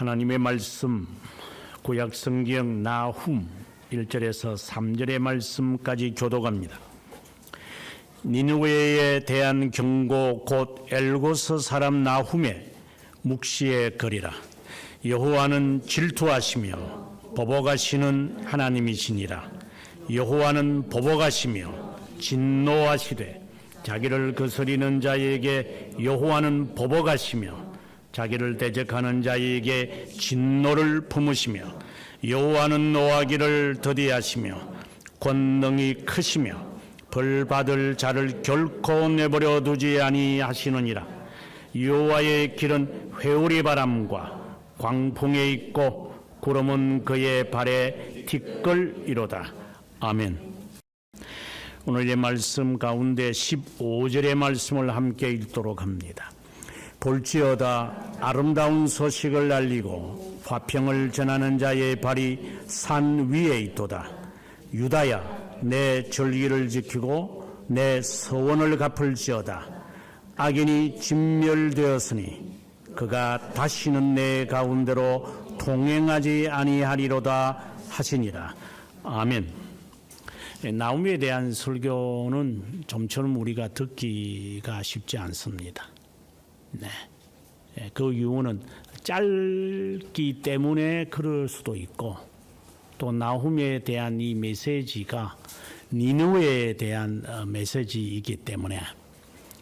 하나님의 말씀 구약성경 나훔 1절에서 3절의 말씀까지 교독합니다. 니느웨에 대한 경고 곧 엘고스 사람 나훔의 묵시의 글이라. 여호와는 질투하시며 보복하시는 하나님이시니라. 여호와는 보복하시며 진노하시되 자기를 거스리는 자에게 여호와는 보복하시며 자기를 대적하는 자에게 진노를 품으시며 여호와는 노하기를 더디하시며 권능이 크시며 벌 받을 자를 결코 내버려 두지 아니하시느니라. 여호와의 길은 회오리 바람과 광풍에 있고 구름은 그의 발에 티끌이로다. 아멘. 오늘의 말씀 가운데 15절의 말씀을 함께 읽도록 합니다. 볼지어다 아름다운 소식을 알리고 화평을 전하는 자의 발이 산 위에 있도다. 유다야, 내 절기를 지키고 내 서원을 갚을지어다. 악인이 진멸되었으니 그가 다시는 내 가운데로 통행하지 아니하리로다 하시니라. 아멘. 나훔에 대한 설교는 좀처럼 우리가 듣기가 쉽지 않습니다. 네. 그 이유는 짧기 때문에 그럴 수도 있고, 또 나훔에 대한 이 메시지가 니느웨에 대한 메시지이기 때문에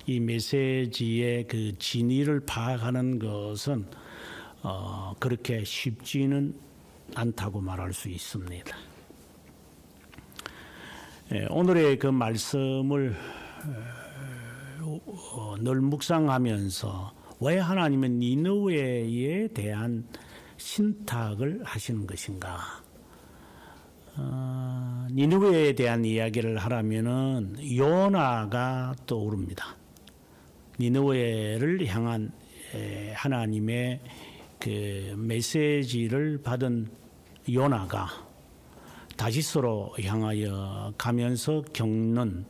이 메시지의 그 진위를 파악하는 것은 그렇게 쉽지는 않다고 말할 수 있습니다. 오늘의 그 말씀을 늘 묵상하면서 왜 하나님은 니느웨에 대한 신탁을 하시는 것인가? 니느웨에 대한 이야기를 하라면은 요나가 떠오릅니다. 니느웨를 향한 하나님의 그 메시지를 받은 요나가 다시스로 향하여 가면서 겪는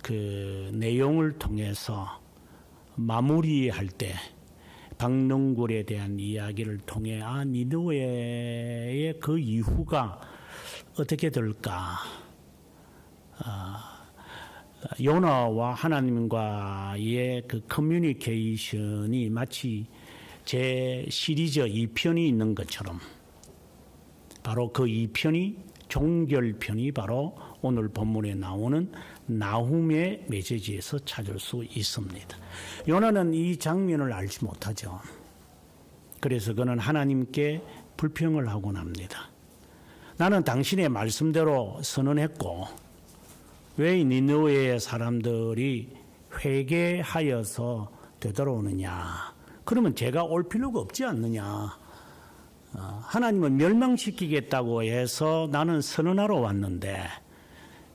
그 내용을 통해서 마무리할 때 박능굴에 대한 이야기를 통해 니느웨의 그 이후가 어떻게 될까? 요나와 하나님과의 그 커뮤니케이션이 마치 제 시리즈 2편이 있는 것처럼 바로 그 2편이 종결편이 바로 오늘 본문에 나오는 나훔의 메시지에서 찾을 수 있습니다. 요나는 이 장면을 알지 못하죠. 그래서 그는 하나님께 불평을 하곤 합니다. 나는 당신의 말씀대로 선언했고 왜 니느웨의 사람들이 회개하여서 되돌아오느냐? 그러면 제가 올 필요가 없지 않느냐? 하나님은 멸망시키겠다고 해서 나는 선언하러 왔는데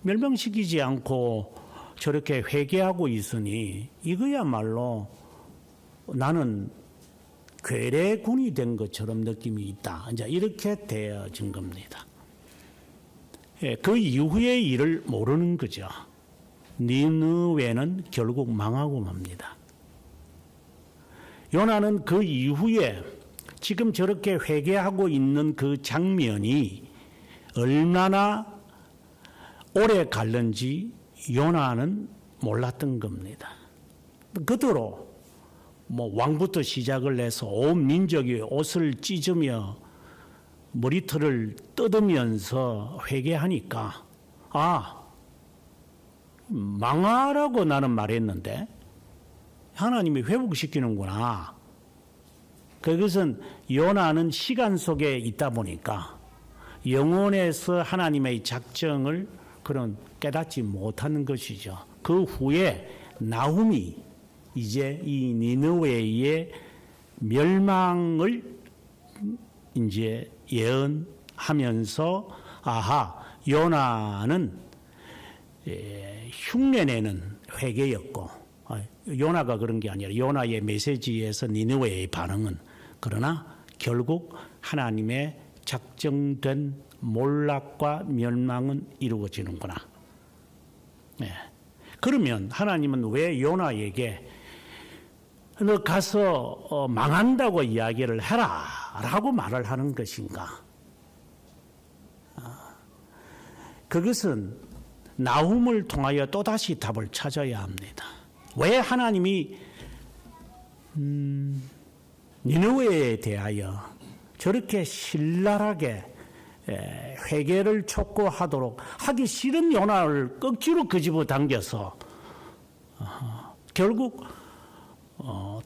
멸망시키지 않고 저렇게 회개하고 있으니 이거야말로 나는 괴뢰군이 된 것처럼 느낌이 있다. 이제 이렇게 되어진 겁니다. 그 이후의 일을 모르는 거죠. 니느웨는 결국 망하고 맙니다. 요나는 그 이후에 지금 저렇게 회개하고 있는 그 장면이 얼마나 오래 갈는지 요나는 몰랐던 겁니다. 그대로 왕부터 시작을 해서 온 민족이 옷을 찢으며 머리털을 뜯으면서 회개하니까 망하라고 나는 말했는데 하나님이 회복시키는구나. 그것은 요나는 시간 속에 있다 보니까 영혼에서 하나님의 작정을 그런 깨닫지 못하는 것이죠. 그 후에 나훔이 이제 이 니느웨의 멸망을 이제 예언하면서 요나는 흉내내는 회개였고 요나가 그런 게 아니라 요나의 메시지에서 니느웨의 반응은 그러나 결국 하나님의 작정된 몰락과 멸망은 이루어지는구나. 그러면 하나님은 왜 요나에게 너 가서 망한다고 이야기를 해라 라고 말을 하는 것인가? 그것은 나훔을 통하여 또다시 답을 찾아야 합니다. 왜 하나님이 니느웨에 대하여 저렇게 신랄하게 회개를 촉구하도록 하기 싫은 요나를 억지로 그 집어 당겨서 결국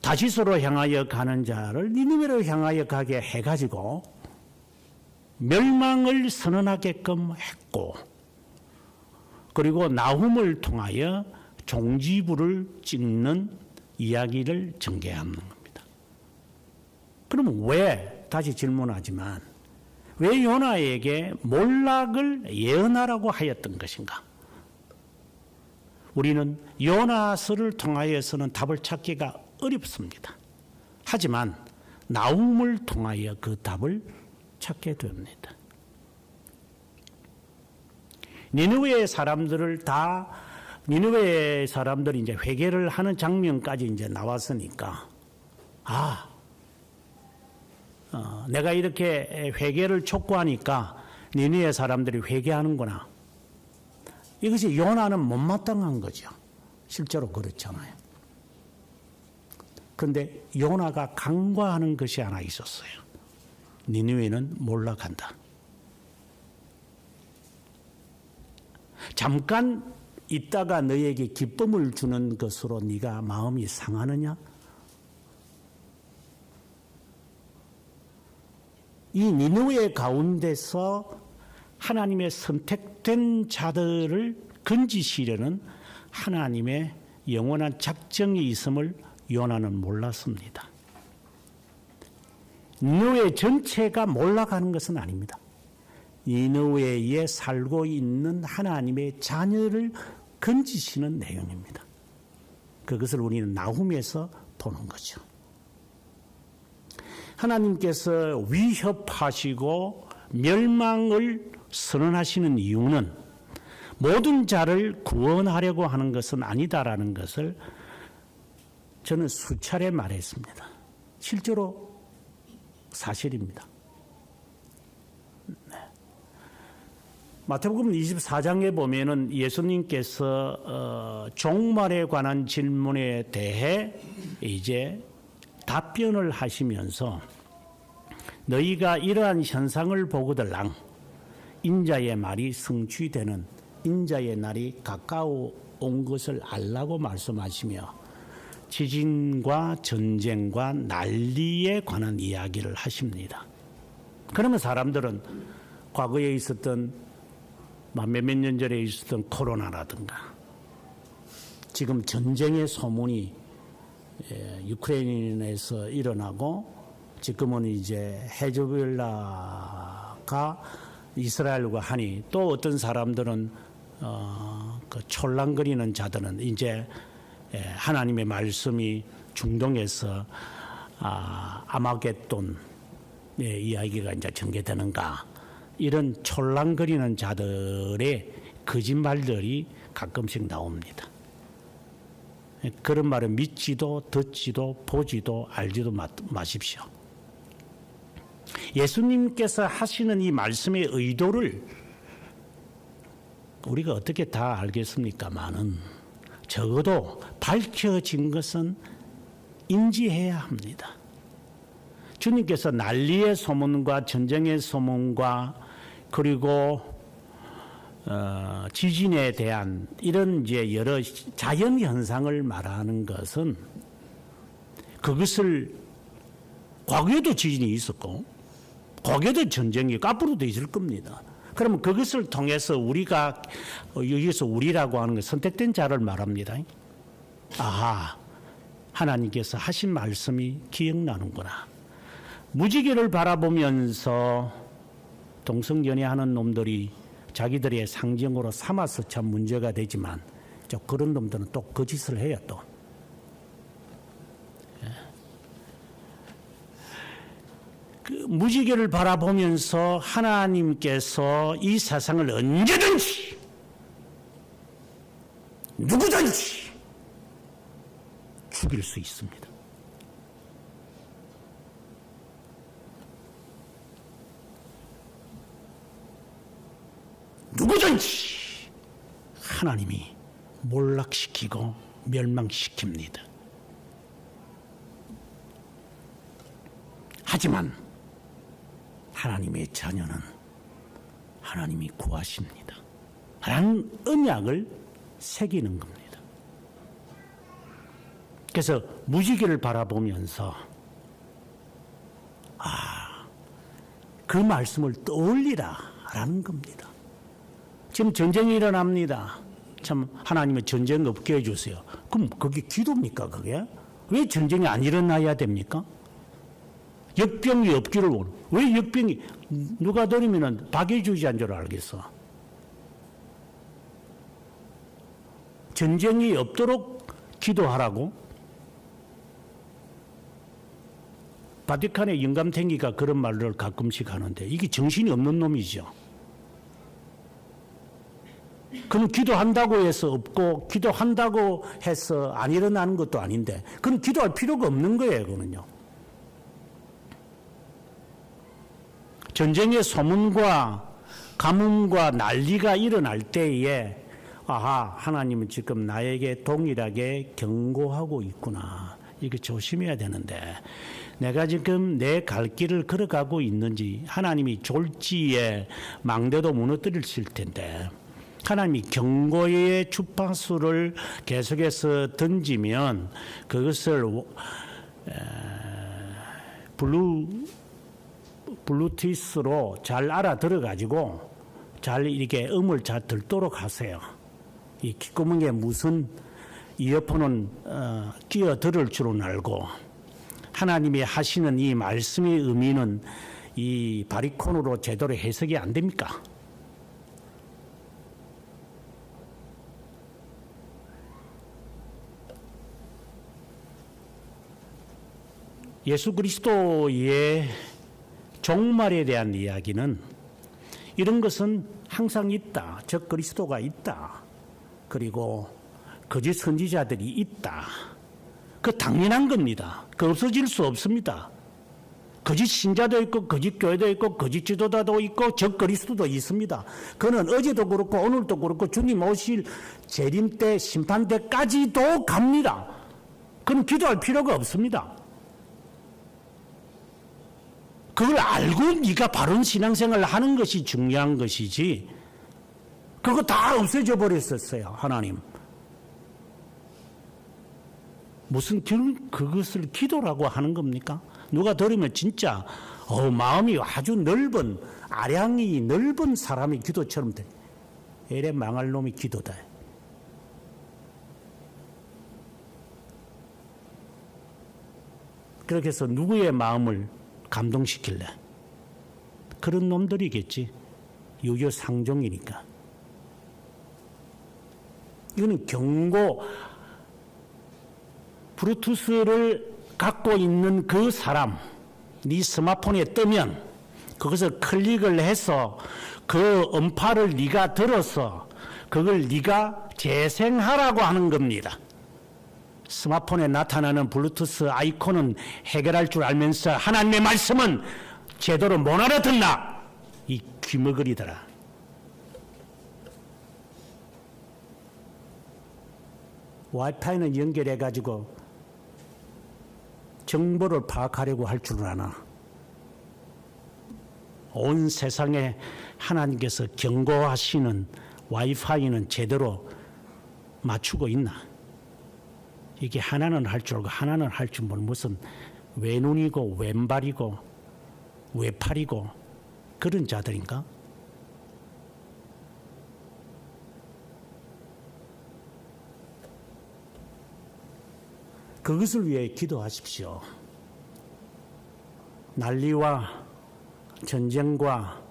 다시스로 향하여 가는 자를 니느웨로 향하여 가게 해가지고 멸망을 선언하게끔 했고, 그리고 나훔을 통하여 종지부를 찍는 이야기를 전개하는 겁니다. 그러면 왜, 다시 질문하지만 왜 요나에게 몰락을 예언하라고 하였던 것인가? 우리는 요나서를 통하여서는 답을 찾기가 어렵습니다. 하지만 나훔을 통하여 그 답을 찾게 됩니다. 니느웨의 사람들이 이제 회개를 하는 장면까지 이제 나왔으니까, 내가 이렇게 회개를 촉구하니까 니느웨 사람들이 회개하는구나. 이것이 요나는 못마땅한 거죠. 실제로 그렇잖아요. 그런데 요나가 간과하는 것이 하나 있었어요. 니느웨는 몰락한다. 잠깐 있다가 너에게 기쁨을 주는 것으로 네가 마음이 상하느냐? 이 니느웨 가운데서 하나님의 선택된 자들을 건지시려는 하나님의 영원한 작정이 있음을 요나는 몰랐습니다. 니느웨 전체가 몰락하는 것은 아닙니다. 니느웨에 살고 있는 하나님의 자녀를 건지시는 내용입니다. 그것을 우리는 나훔에서 보는 거죠. 하나님께서 위협하시고 멸망을 선언하시는 이유는 모든 자를 구원하려고 하는 것은 아니다라는 것을 저는 수차례 말했습니다. 실제로 사실입니다. 마태복음 24장에 보면은 예수님께서 종말에 관한 질문에 대해 이제 답변을 하시면서 너희가 이러한 현상을 보거들랑 인자의 말이 성취되는 인자의 날이 가까워 온 것을 알라고 말씀하시며 지진과 전쟁과 난리에 관한 이야기를 하십니다. 그러면 사람들은 과거에 있었던 몇몇 년 전에 있었던 코로나라든가 지금 전쟁의 소문이 유크레인에서 일어나고 지금은 이제 헤즈볼라가 이스라엘과 하니 또 어떤 사람들은 그 촐랑거리는 자들은 이제 하나님의 말씀이 중동에서 아마겟돈 이야기가 이제 전개되는가 이런 촐랑거리는 자들의 거짓말들이 가끔씩 나옵니다. 그런 말을 믿지도 듣지도 보지도 알지도 마십시오. 예수님께서 하시는 이 말씀의 의도를 우리가 어떻게 다 알겠습니까마는 적어도 밝혀진 것은 인지해야 합니다. 주님께서 난리의 소문과 전쟁의 소문과 그리고 지진에 대한 이런 이제 여러 자연 현상을 말하는 것은 그것을 과거에도 지진이 있었고 과거에도 전쟁이 앞으로도 있을 겁니다. 그러면 그것을 통해서 우리가 여기서 우리라고 하는 건 선택된 자를 말합니다. 하나님께서 하신 말씀이 기억나는구나. 무지개를 바라보면서 동성연애하는 놈들이 자기들의 상징으로 삼아서 참 문제가 되지만 그런 놈들은 또 거짓을 해요. 또 그 무지개를 바라보면서 하나님께서 이 세상을 언제든지 누구든지 죽일 수 있습니다. 누구든지 하나님이 몰락시키고 멸망시킵니다. 하지만 하나님의 자녀는 하나님이 구하십니다. 라는 언약을 새기는 겁니다. 그래서 무지개를 바라보면서 그 말씀을 떠올리라 라는 겁니다. 지금 전쟁이 일어납니다. 참 하나님은 전쟁 없게 해주세요. 그럼 그게 기도입니까 그게? 왜 전쟁이 안 일어나야 됩니까? 역병이 없기를 원해. 왜 역병이 누가 들으면 박해주지한 줄 알겠어. 전쟁이 없도록 기도하라고? 바티칸의 영감탱이가 그런 말을 가끔씩 하는데 이게 정신이 없는 놈이죠. 그럼 기도한다고 해서 없고 기도한다고 해서 안 일어나는 것도 아닌데 그럼 기도할 필요가 없는 거예요. 그거는요. 전쟁의 소문과 가뭄과 난리가 일어날 때에 하나님은 지금 나에게 동일하게 경고하고 있구나. 이거 조심해야 되는데 내가 지금 내 갈 길을 걸어가고 있는지 하나님이 졸지에 망대도 무너뜨리실 텐데 하나님이 경고의 주파수를 계속해서 던지면 그것을 블루투스로 잘 알아들어가지고 잘 이렇게 음을 잘 듣도록 하세요. 이 귓구멍에 무슨 이어폰은 끼어 들을 줄은 알고 하나님이 하시는 이 말씀의 의미는 이 바리콘으로 제대로 해석이 안 됩니까? 예수 그리스도의 종말에 대한 이야기는 이런 것은 항상 있다. 적 그리스도가 있다. 그리고 거짓 선지자들이 있다. 그 당연한 겁니다. 그 없어질 수 없습니다. 거짓 신자도 있고 거짓 교회도 있고 거짓 지도자도 있고 적 그리스도도 있습니다. 그는 어제도 그렇고 오늘도 그렇고 주님 오실 재림 때 심판 때까지도 갑니다. 그는 기도할 필요가 없습니다. 그걸 알고 네가 바른 신앙생활을 하는 것이 중요한 것이지 그거 다 없어져 버렸었어요. 하나님. 무슨 그것을 기도라고 하는 겁니까? 누가 들으면 진짜 마음이 아주 넓은 아량이 넓은 사람의 기도처럼 돼. 에레 망할 놈이 기도다. 그렇게 해서 누구의 마음을 감동시킬래? 그런 놈들이겠지. 유교상종이니까. 이거는 경고, 블루투스를 갖고 있는 그 사람, 네 스마트폰에 뜨면 그것을 클릭을 해서 그 음파를 네가 들어서 그걸 네가 재생하라고 하는 겁니다. 스마트폰에 나타나는 블루투스 아이콘은 해결할 줄 알면서 하나님의 말씀은 제대로 못 알아듣나? 이 귀머거리더라. 와이파이는 연결해가지고 정보를 파악하려고 할 줄 아나? 온 세상에 하나님께서 경고하시는 와이파이는 제대로 맞추고 있나? 이게 하나는 할 줄 알고 하나는 할 줄 모르는 무슨 외눈이고 왼발이고 외팔이고 그런 자들인가? 그것을 위해 기도하십시오. 난리와 전쟁과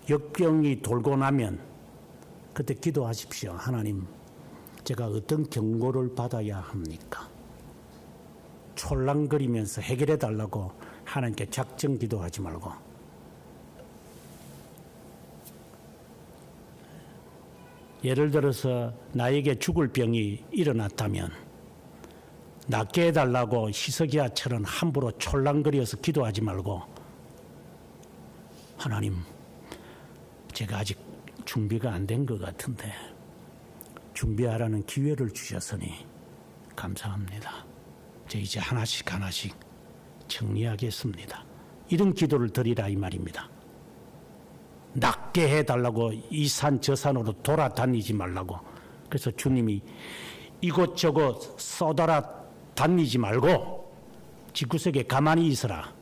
역병이 돌고 나면 그때 기도하십시오. 하나님, 제가 어떤 경고를 받아야 합니까? 촐랑거리면서 해결해 달라고 하나님께 작정 기도하지 말고 예를 들어서 나에게 죽을 병이 일어났다면 낫게 해달라고 히스기야처럼 함부로 촐랑거려서 기도하지 말고 하나님, 제가 아직 준비가 안 된 것 같은데 준비하라는 기회를 주셨으니 감사합니다. 저 이제 하나씩 정리하겠습니다. 이런 기도를 드리라 이 말입니다. 낫게 해달라고 이 산 저 산으로 돌아다니지 말라고. 그래서 주님이 이곳저곳 쏘돌아다니지 말고 집구석에 가만히 있으라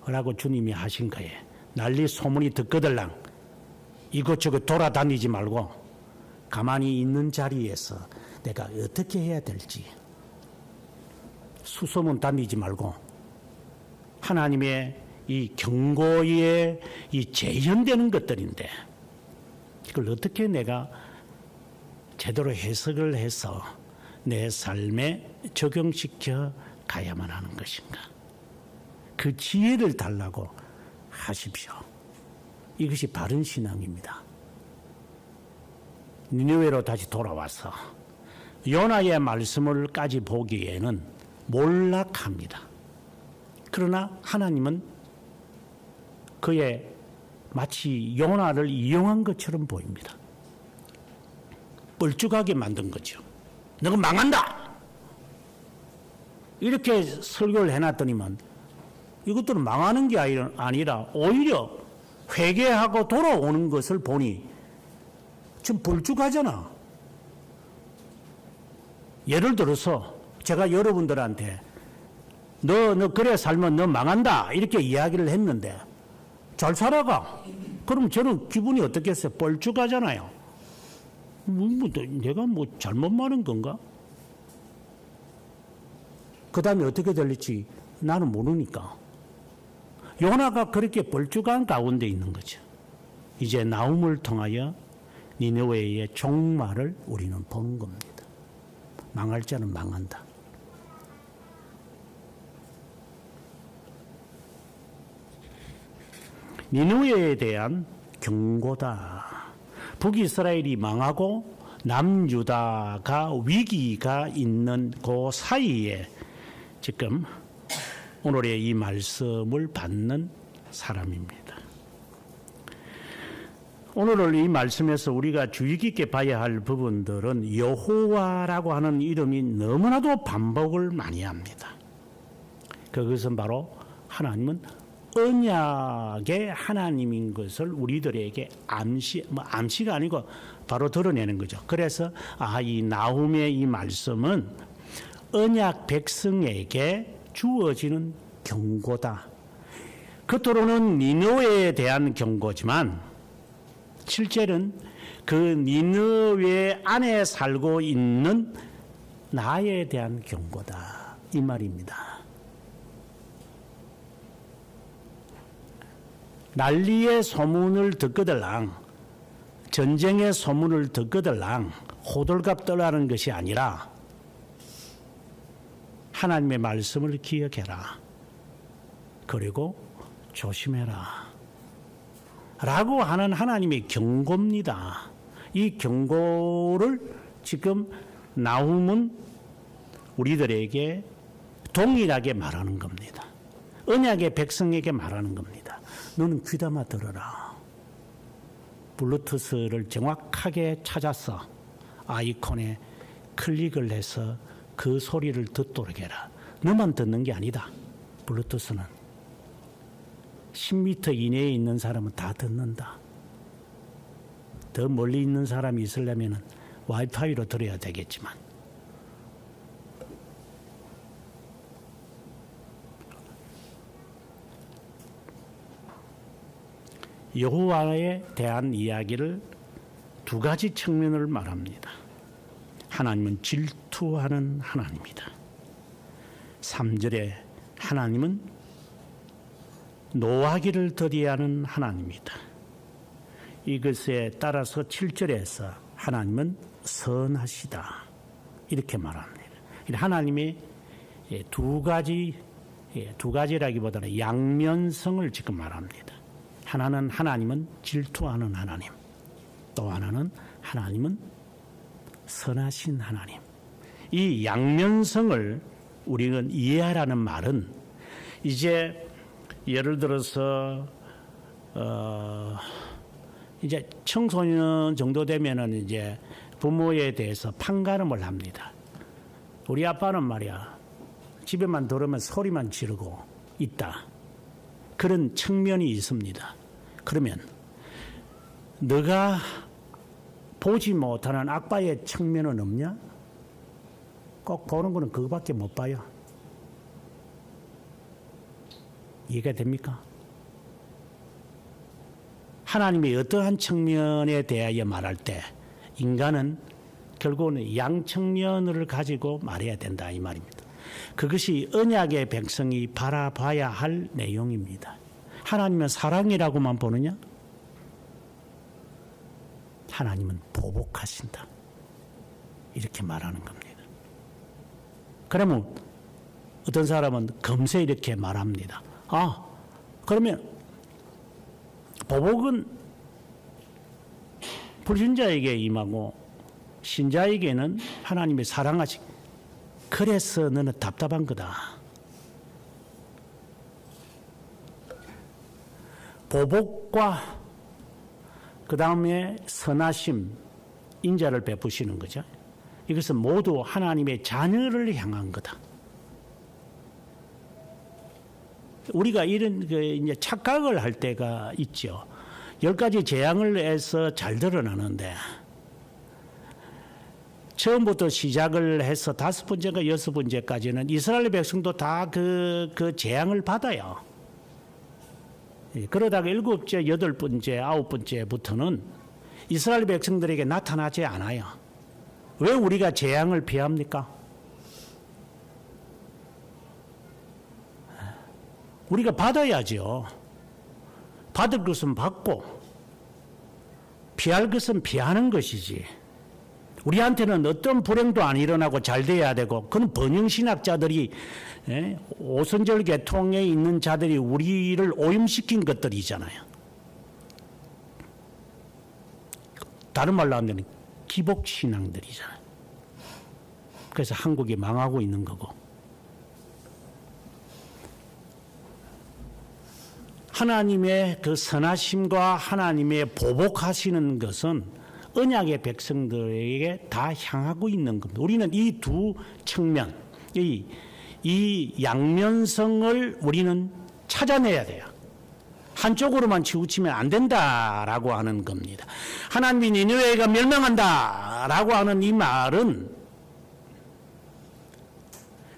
라고 주님이 하신 거예요. 난리 소문이 듣거들랑 이곳저곳 돌아다니지 말고 가만히 있는 자리에서 내가 어떻게 해야 될지 수소문 다니지 말고 하나님의 이 경고에 이 재현되는 것들인데 이걸 어떻게 내가 제대로 해석을 해서 내 삶에 적용시켜 가야만 하는 것인가. 그 지혜를 달라고 하십시오. 이것이 바른 신앙입니다. 니느웨로 다시 돌아와서 요나의 말씀을까지 보기에는 몰락합니다. 그러나 하나님은 그의 마치 요나를 이용한 것처럼 보입니다. 뻘쭘하게 만든 거죠. 너가 망한다! 이렇게 설교를 해놨더니만 이것들은 망하는 게 아니라 오히려 회개하고 돌아오는 것을 보니 좀 뻘쭘하잖아. 예를 들어서 제가 여러분들한테 너 그래 살면 너 망한다 이렇게 이야기를 했는데 잘 살아가. 그럼 저는 기분이 어떻겠어요? 뻘쭘하잖아요. 내가 잘못 말한 건가? 그 다음에 어떻게 될지 나는 모르니까. 요나가 그렇게 뻘쭘한 가운데 있는 거죠. 이제 나움을 통하여 니느웨의 종말을 우리는 보는 겁니다. 망할 자는 망한다. 니느웨에 대한 경고다. 북이스라엘이 망하고 남유다가 위기가 있는 그 사이에 지금 오늘의 이 말씀을 받는 사람입니다. 오늘 이 말씀에서 우리가 주의 깊게 봐야 할 부분들은 여호와라고 하는 이름이 너무나도 반복을 많이 합니다. 그것은 바로 하나님은 언약의 하나님인 것을 우리들에게 암시가 아니고 바로 드러내는 거죠. 그래서 이 나훔의 이 말씀은 언약 백성에게 주어지는 경고다. 겉으로는 니느웨에 대한 경고지만 실제는 그 니느웨 안에 살고 있는 나에 대한 경고다. 이 말입니다. 난리의 소문을 듣거들랑 전쟁의 소문을 듣거들랑 호들갑 떨라는 것이 아니라 하나님의 말씀을 기억해라. 그리고 조심해라. 라고 하는 하나님의 경고입니다. 이 경고를 지금 나훔은 우리들에게 동일하게 말하는 겁니다. 언약의 백성에게 말하는 겁니다. 너는 귀담아 들어라. 블루투스를 정확하게 찾아서 아이콘에 클릭을 해서 그 소리를 듣도록 해라. 너만 듣는 게 아니다. 블루투스는 10m 이내에 있는 사람은 다 듣는다. 더 멀리 있는 사람이 있으려면 와이파이로 들어야 되겠지만 여호와에 대한 이야기를 두 가지 측면을 말합니다. 하나님은 질투하는 하나님이다. 3절에 하나님은 노하기를 더디하는 하나님이다. 이것에 따라서 7절에서 하나님은 선하시다. 이렇게 말합니다. 하나님의 두 가지라기보다는 양면성을 지금 말합니다. 하나는 하나님은 질투하는 하나님, 또 하나는 하나님은 선하신 하나님. 이 양면성을 우리는 이해하라는 말은 이제 예를 들어서 이제 청소년 정도 되면은 이제 부모에 대해서 판가름을 합니다. 우리 아빠는 말이야, 집에만 들어오면 소리만 지르고 있다. 그런 측면이 있습니다. 그러면 너가 보지 못하는 아빠의 측면은 없냐? 꼭 보는 거는 그거밖에 못 봐요. 이해가 됩니까? 하나님의 어떠한 측면에 대하여 말할 때 인간은 결국은 양측면을 가지고 말해야 된다 이 말입니다. 그것이 언약의 백성이 바라봐야 할 내용입니다. 하나님은 사랑이라고만 보느냐? 하나님은 보복하신다. 이렇게 말하는 겁니다. 그러면 어떤 사람은 금세 이렇게 말합니다. 아, 그러면 보복은 불신자에게 임하고 신자에게는 하나님의 사랑하시. 그래서 너는 답답한 거다. 보복과 그 다음에 선하심, 인자를 베푸시는 거죠. 이것은 모두 하나님의 자녀를 향한 거다. 우리가 이런 이제 착각을 할 때가 있죠. 10가지 재앙을 해서 잘 드러나는데 처음부터 시작을 해서 5번째가 6번째까지는 이스라엘 백성도 다 그 재앙을 받아요. 그러다가 7째, 8번째, 9번째부터는 이스라엘 백성들에게 나타나지 않아요. 왜 우리가 재앙을 피합니까? 우리가 받아야죠. 받을 것은 받고 피할 것은 피하는 것이지. 우리한테는 어떤 불행도 안 일어나고 잘 돼야 되고, 그건 번영신학자들이, 오선절 계통에 있는 자들이 우리를 오염시킨 것들이잖아요. 다른 말로 하면 기복신앙들이잖아요. 그래서 한국이 망하고 있는 거고. 하나님의 그 선하심과 하나님의 보복하시는 것은 언약의 백성들에게 다 향하고 있는 겁니다. 우리는 이 두 측면, 이 양면성을 우리는 찾아내야 돼요. 한쪽으로만 치우치면 안 된다라고 하는 겁니다. 하나님이 니느웨가 멸망한다라고 하는 이 말은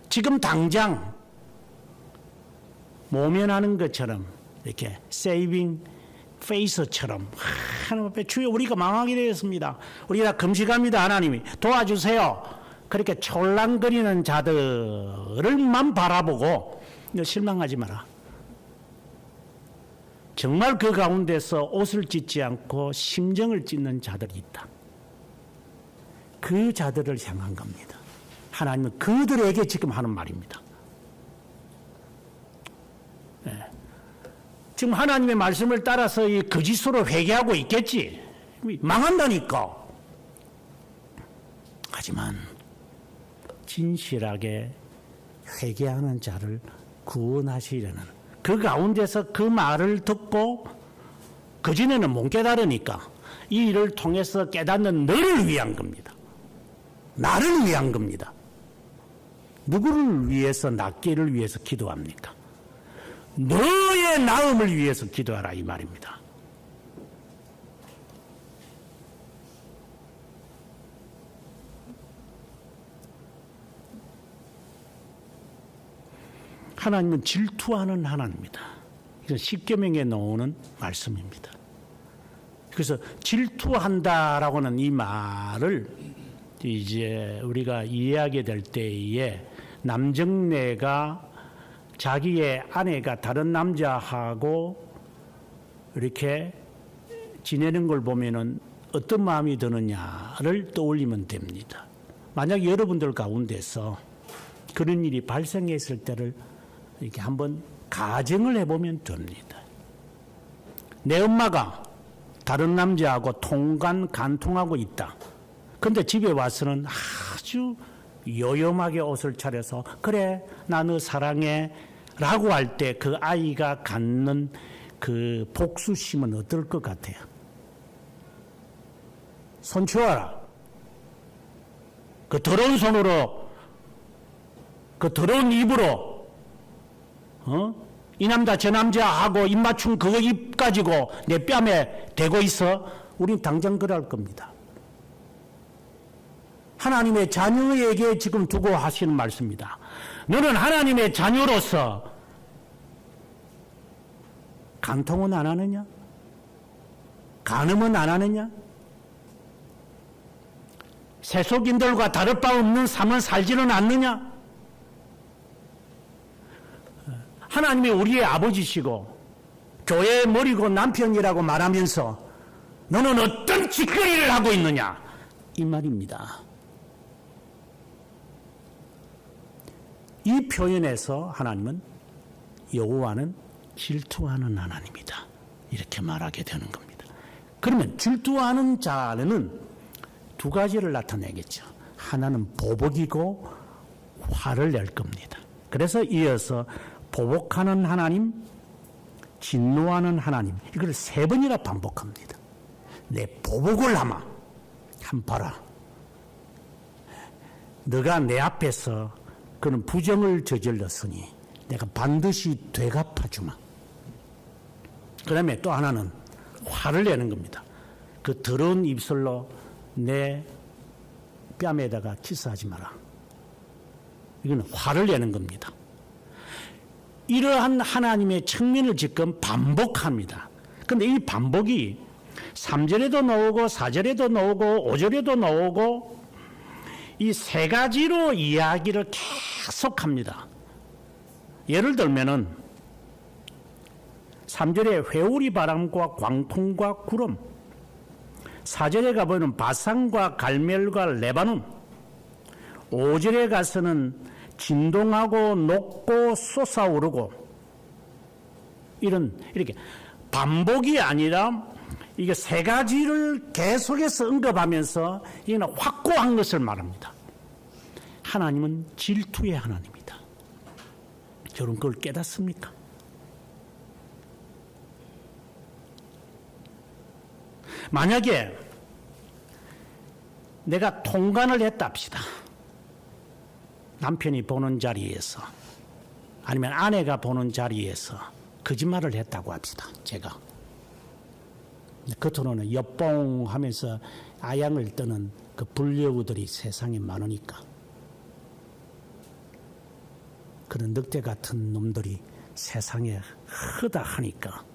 지금 당장 모면하는 것처럼 이렇게 세이빙 페이스처럼 하나님 앞에 주여 우리가 망하게 되었습니다. 우리가 금식합니다. 하나님이 도와주세요. 그렇게 촐랑거리는 자들을만 바라보고 너 실망하지 마라. 정말 그 가운데서 옷을 찢지 않고 심정을 찢는 자들이 있다. 그 자들을 향한 겁니다. 하나님은 그들에게 지금 하는 말입니다. 네. 지금 하나님의 말씀을 따라서 이 거짓으로 회개하고 있겠지. 망한다니까. 하지만 진실하게 회개하는 자를 구원하시려는 그 가운데서 그 말을 듣고 그전에는 못 깨달으니까 이 일을 통해서 깨닫는 너를 위한 겁니다. 나를 위한 겁니다. 누구를 위해서 낫기를 위해서 기도합니까? 너의 나음을 위해서 기도하라 이 말입니다. 하나님은 질투하는 하나님입니다. 이건 십계명에 나오는 말씀입니다. 그래서 질투한다라고 하는 이 말을 이제 우리가 이해하게 될 때에 남정네가 자기의 아내가 다른 남자하고 이렇게 지내는 걸 보면은 어떤 마음이 드느냐를 떠올리면 됩니다. 만약 여러분들 가운데서 그런 일이 발생했을 때를 이렇게 한번 가정을 해보면 됩니다. 내 엄마가 다른 남자하고 간통하고 있다. 그런데 집에 와서는 아주 요염하게 옷을 차려서 그래 나 너 사랑해 라고 할 때 그 아이가 갖는 그 복수심은 어떨 것 같아요? 손 치워라. 그 더러운 손으로, 그 더러운 입으로, 이 남자 저 남자하고 입 맞춘 그거 입 가지고 내 뺨에 대고 있어. 우린 당장 그럴 겁니다. 하나님의 자녀에게 지금 두고 하시는 말씀입니다. 너는 하나님의 자녀로서 간통은 안 하느냐? 간음은 안 하느냐? 세속인들과 다를 바 없는 삶을 살지는 않느냐? 하나님이 우리의 아버지시고 교회의 머리고 남편이라고 말하면서 너는 어떤 짓거리를 하고 있느냐? 이 말입니다. 이 표현에서 하나님은 여호와는 질투하는 하나님이다. 이렇게 말하게 되는 겁니다. 그러면 질투하는 자는 두 가지를 나타내겠죠. 하나는 보복이고 화를 낼 겁니다. 그래서 이어서 보복하는 하나님, 진노하는 하나님, 이걸 세 번이나 반복합니다. 내 보복을 하마. 한번 봐라. 너가 내 앞에서 그런 부정을 저질렀으니 내가 반드시 되갚아주마. 그 다음에 또 하나는 화를 내는 겁니다. 그 더러운 입술로 내 뺨에다가 키스하지 마라. 이건 화를 내는 겁니다. 이러한 하나님의 측면을 지금 반복합니다. 그런데 이 반복이 3절에도 나오고 4절에도 나오고 5절에도 나오고 이 세 가지로 이야기를 계속합니다. 예를 들면은 3절에 회오리 바람과 광풍과 구름, 4절에 가보면 바산과 갈멜과 레바논, 5절에 가서는 진동하고 녹고 솟아오르고, 이렇게 반복이 아니라 이게 세 가지를 계속해서 언급하면서 이는 확고한 것을 말합니다. 하나님은 질투의 하나님이다. 여러분 그걸 깨닫습니까? 만약에 내가 통관을 했다 합시다. 남편이 보는 자리에서 아니면 아내가 보는 자리에서 거짓말을 했다고 합시다. 제가 겉으로는 엿봉하면서 아양을 떠는 그 불려우들이 세상에 많으니까 그런 늑대 같은 놈들이 세상에 허다하니까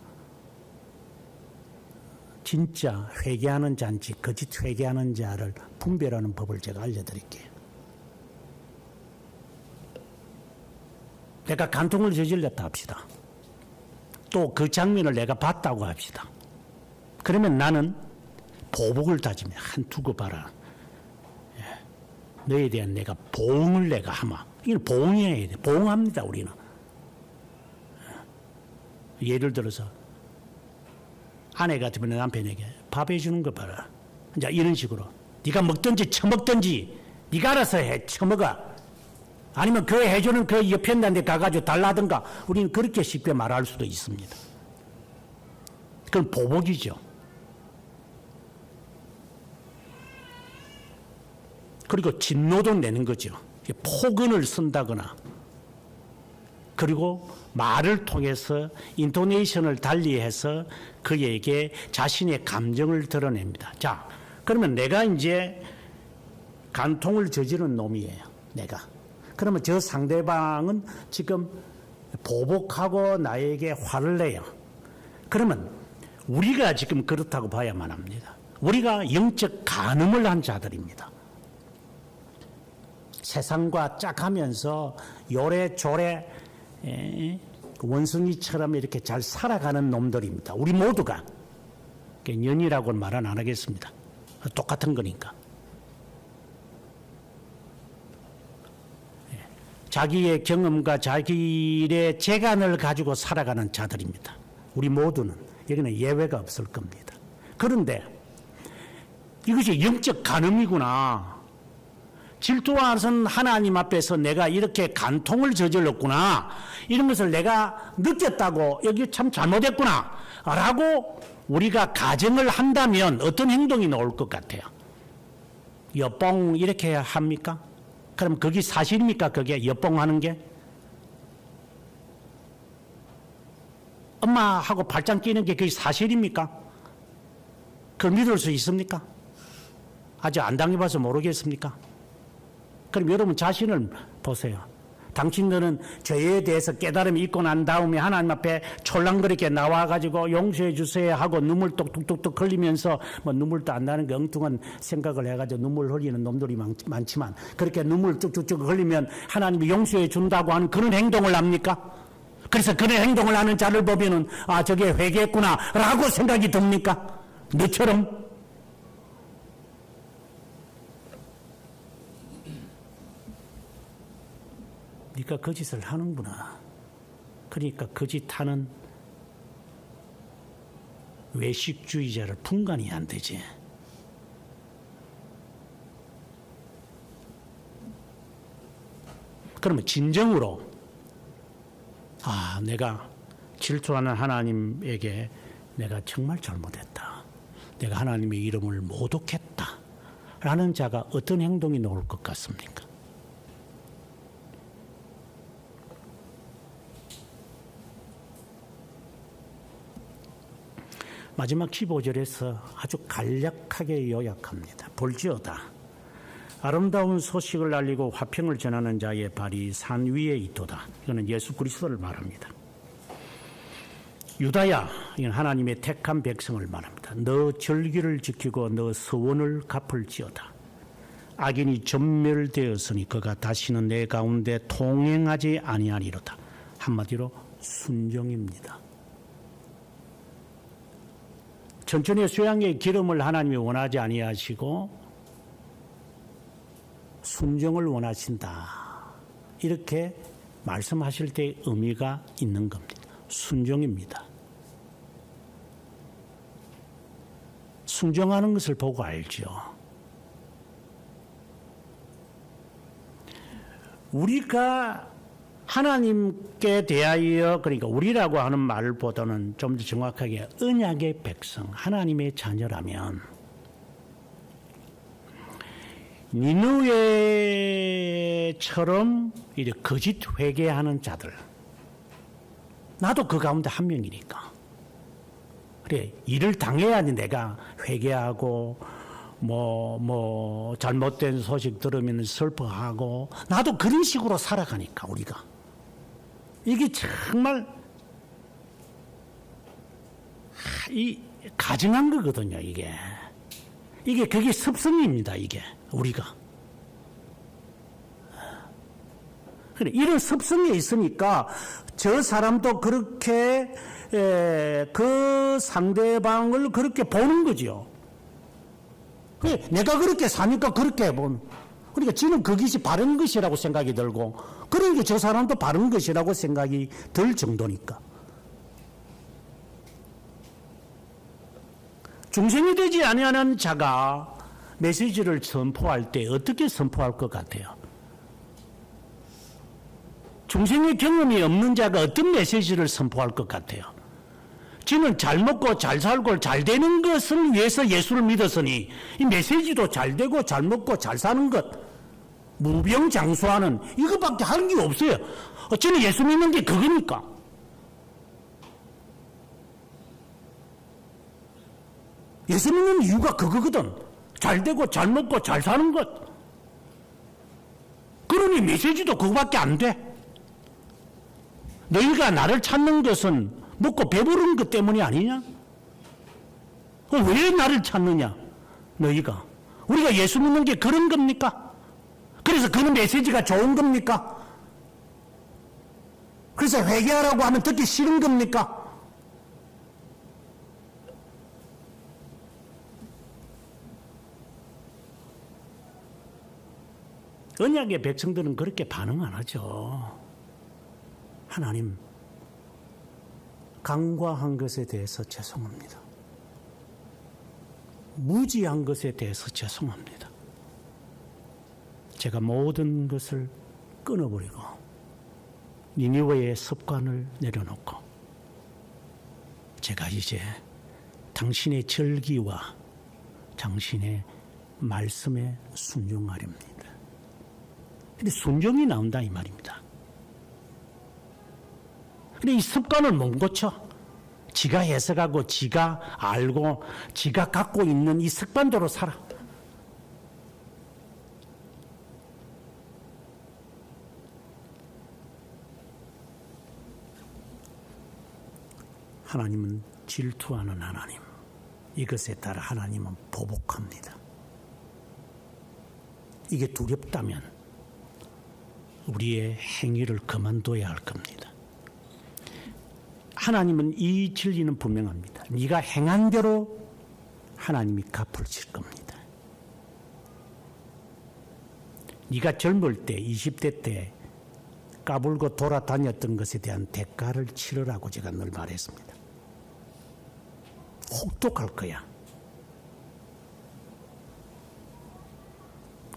진짜 회개하는 자인지 거짓 회개하는 자를 분별하는 법을 제가 알려드릴게요. 내가 간통을 저질렀다 합시다. 또 그 장면을 내가 봤다고 합시다. 그러면 나는 보복을 다짐해. 두고 봐라. 너에 대한 내가 보응을 내가 하마. 이건 보응해야 돼. 보응합니다, 우리는. 예를 들어서 아내 같으면 남편에게 밥 해주는 거 봐라. 이제 이런 식으로. 네가 먹든지 처먹든지 네가 알아서 해. 처먹어. 아니면 그 해주는 그 옆에 있는 데 가가지고 달라든가. 우리는 그렇게 쉽게 말할 수도 있습니다. 그건 보복이죠. 그리고 진노도 내는 거죠. 폭언을 쓴다거나 그리고 말을 통해서 인토네이션을 달리해서 그에게 자신의 감정을 드러냅니다. 자, 그러면 내가 이제 간통을 저지른 놈이에요. 내가. 그러면 저 상대방은 지금 보복하고 나에게 화를 내요. 그러면 우리가 지금 그렇다고 봐야만 합니다. 우리가 영적 간음을 한 자들입니다. 세상과 짝하면서 요래조래 원숭이처럼 이렇게 잘 살아가는 놈들입니다. 우리 모두가. 년이라고는 말은 안 하겠습니다. 똑같은 거니까. 자기의 경험과 자기의 재간을 가지고 살아가는 자들입니다. 우리 모두는. 여기는 예외가 없을 겁니다. 그런데 이것이 영적 간음이구나. 질투하는 하나님 앞에서 내가 이렇게 간통을 저질렀구나. 이런 것을 내가 느꼈다고 여기 참 잘못했구나. 라고 우리가 가정을 한다면 어떤 행동이 나올 것 같아요? 여뽕 이렇게 합니까? 그럼 그게 사실입니까? 그게 여뽕하는 게? 엄마하고 발장 끼는 게 그게 사실입니까? 그걸 믿을 수 있습니까? 아직 안 당해봐서 모르겠습니까? 그럼 여러분 자신을 보세요. 당신들은 죄에 대해서 깨달음이 있고 난 다음에 하나님 앞에 촐랑거리게 나와가지고 용서해 주세요 하고 눈물 뚝뚝뚝뚝 흘리면서 뭐 눈물도 안 나는 게 엉뚱한 생각을 해가지고 눈물 흘리는 놈들이 많지만 그렇게 눈물 쭉쭉쭉 흘리면 하나님이 용서해 준다고 하는 그런 행동을 합니까? 그래서 그런 행동을 하는 자를 보면은 아 저게 회개했구나 라고 생각이 듭니까? 너처럼 네가 거짓을 하는구나. 그러니까 거짓하는 외식주의자를 분간이 안 되지. 그러면 진정으로 내가 질투하는 하나님에게 내가 정말 잘못했다. 내가 하나님의 이름을 모독했다. 라는 자가 어떤 행동이 나올 것 같습니까? 마지막 15절에서 아주 간략하게 요약합니다. 볼지어다. 아름다운 소식을 알리고 화평을 전하는 자의 발이 산 위에 있도다. 이거는 예수 그리스도를 말합니다. 유다야, 이건 하나님의 택한 백성을 말합니다. 너 절기를 지키고 너 서원을 갚을지어다. 악인이 전멸되었으니 그가 다시는 내 가운데 통행하지 아니하리로다. 한마디로 순종입니다. 천천히 수양의 기름을 하나님이 원하지 아니하시고 순종을 원하신다. 이렇게 말씀하실 때 의미가 있는 겁니다. 순종입니다. 순종하는 것을 보고 알죠. 우리가 하나님께 대하여 그러니까 우리라고 하는 말보다는 좀 더 정확하게 언약의 백성, 하나님의 자녀라면 니느웨처럼 이제 거짓 회개하는 자들, 나도 그 가운데 한 명이니까 그래 일을 당해야지 내가 회개하고 뭐 잘못된 소식 들으면 슬퍼하고 나도 그런 식으로 살아가니까 우리가 이게 정말 이 가증한 거거든요. 이게 그게 습성입니다. 이게 우리가 그래 이런 습성이 있으니까 저 사람도 그렇게 그 상대방을 그렇게 보는 거죠. 그래 내가 그렇게 사니까 그렇게 보는. 그러니까 지는 그것이 바른 것이라고 생각이 들고 그러니까 저 사람도 바른 것이라고 생각이 들 정도니까. 중생이 되지 아니하는 자가 메시지를 선포할 때 어떻게 선포할 것 같아요? 중생의 경험이 없는 자가 어떤 메시지를 선포할 것 같아요? 지는 잘 먹고 잘 살고 잘 되는 것을 위해서 예수를 믿었으니 이 메시지도 잘 되고 잘 먹고 잘 사는 것 무병장수하는 이것밖에 하는 게 없어요. 저는 예수 믿는 게 그거니까. 예수 믿는 이유가 그거거든. 잘 되고 잘 먹고 잘 사는 것. 그러니 메시지도 그거밖에 안 돼. 너희가 나를 찾는 것은 먹고 배부른 것 때문이 아니냐? 왜 나를 찾느냐? 너희가. 우리가 예수 믿는 게 그런 겁니까? 그래서 그런 메시지가 좋은 겁니까? 그래서 회개하라고 하면 듣기 싫은 겁니까? 언약의 백성들은 그렇게 반응 안 하죠. 하나님, 간과한 것에 대해서 죄송합니다. 무지한 것에 대해서 죄송합니다. 제가 모든 것을 끊어버리고 니느웨의 습관을 내려놓고 제가 이제 당신의 절기와 당신의 말씀에 순종하렵니다. 근데 순종이 나온다 이 말입니다. 근데 이 습관을 못 고쳐. 지가 해석하고 지가 알고 지가 갖고 있는 이 습관대로 살아. 하나님은 질투하는 하나님. 이것에 따라 하나님은 보복합니다. 이게 두렵다면 우리의 행위를 그만둬야 할 겁니다. 하나님은 이 진리는 분명합니다. 네가 행한 대로 하나님이 갚을 칠 겁니다. 네가 젊을 때 20대 때 까불고 돌아다녔던 것에 대한 대가를 치르라고 제가 늘 말했습니다. 혹독할 거야.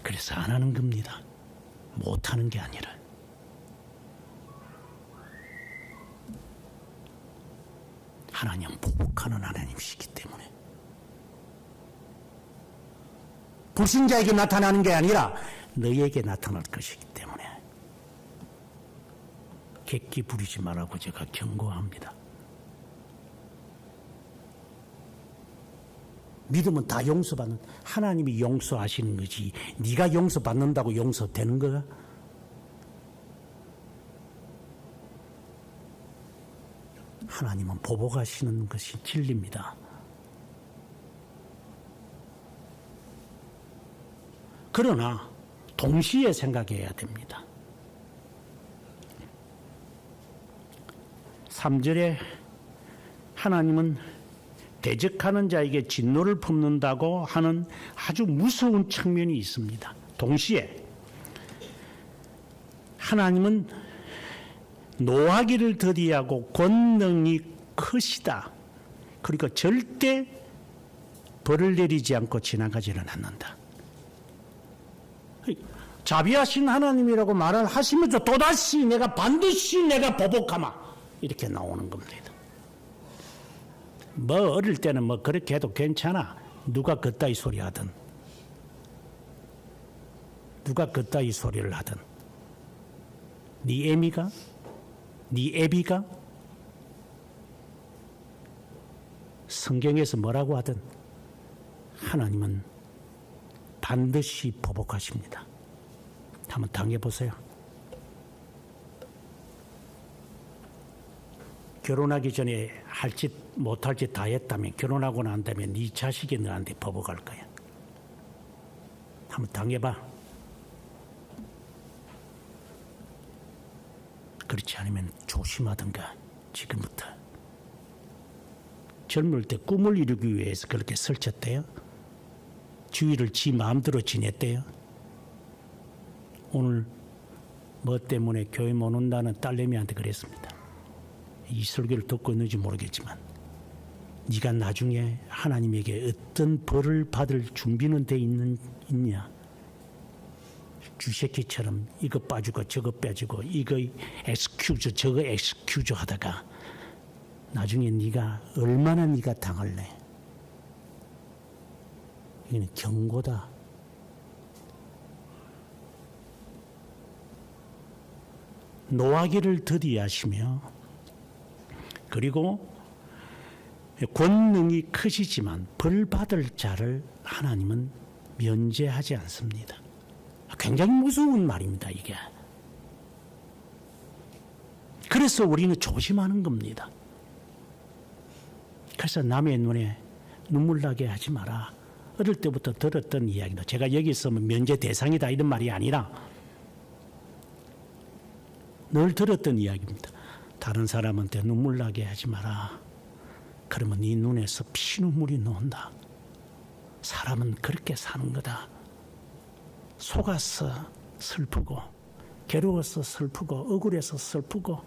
그래서 안 하는 겁니다. 못하는 게 아니라. 하나님은 보복하는 하나님이시기 때문에 불신자에게 나타나는 게 아니라 너에게 나타날 것이기 때문에 객기 부리지 말라고 제가 경고합니다. 믿으면 다 용서받는, 하나님이 용서하시는 거지 네가 용서받는다고 용서되는 거야? 하나님은 보복하시는 것이 진리입니다. 그러나 동시에 생각해야 됩니다. 3절에 하나님은 대적하는 자에게 진노를 품는다고 하는 아주 무서운 측면이 있습니다. 동시에 하나님은 노하기를 더디하고 권능이 크시다. 그러니까 절대 벌을 내리지 않고 지나가지는 않는다. 자비하신 하나님이라고 말을 하시면서 또다시 내가 반드시 내가 보복하마 이렇게 나오는 겁니다. 뭐 어릴 때는 뭐 그렇게 해도 괜찮아. 누가 그따위 소리 하든 누가 그따위 소리를 하든 네 애미가 네 애비가 성경에서 뭐라고 하든 하나님은 반드시 보복하십니다. 한번 당해보세요. 결혼하기 전에 할 짓 못할 짓 다 했다면 결혼하고 난 다음에 네 자식이 너한테 보복할 거야. 한번 당해봐. 그렇지 않으면 조심하든가 지금부터. 젊을 때 꿈을 이루기 위해서 그렇게 설쳤대요. 주의를 지 마음대로 지냈대요. 오늘 뭐 때문에 교회 못 온다는 딸내미한테 그랬습니다. 이 설교를 듣고 있는지 모르겠지만 네가 나중에 하나님에게 어떤 벌을 받을 준비는 돼 있냐. 쥐새끼처럼 이거 빠지고 저거 빼지고 이거 엑스큐즈 저거 엑스큐즈 하다가 나중에 네가 얼마나 네가 당할래. 이거는 경고다. 노하기를 더디하시며 그리고 권능이 크시지만 벌 받을 자를 하나님은 면제하지 않습니다. 굉장히 무서운 말입니다, 이게. 그래서 우리는 조심하는 겁니다. 그래서 남의 눈에 눈물 나게 하지 마라. 어릴 때부터 들었던 이야기다. 제가 여기 있으면 면제 대상이다 이런 말이 아니라 늘 들었던 이야기입니다. 다른 사람한테 눈물 나게 하지 마라. 그러면 네 눈에서 피눈물이 나온다. 사람은 그렇게 사는 거다. 속아서 슬프고 괴로워서 슬프고 억울해서 슬프고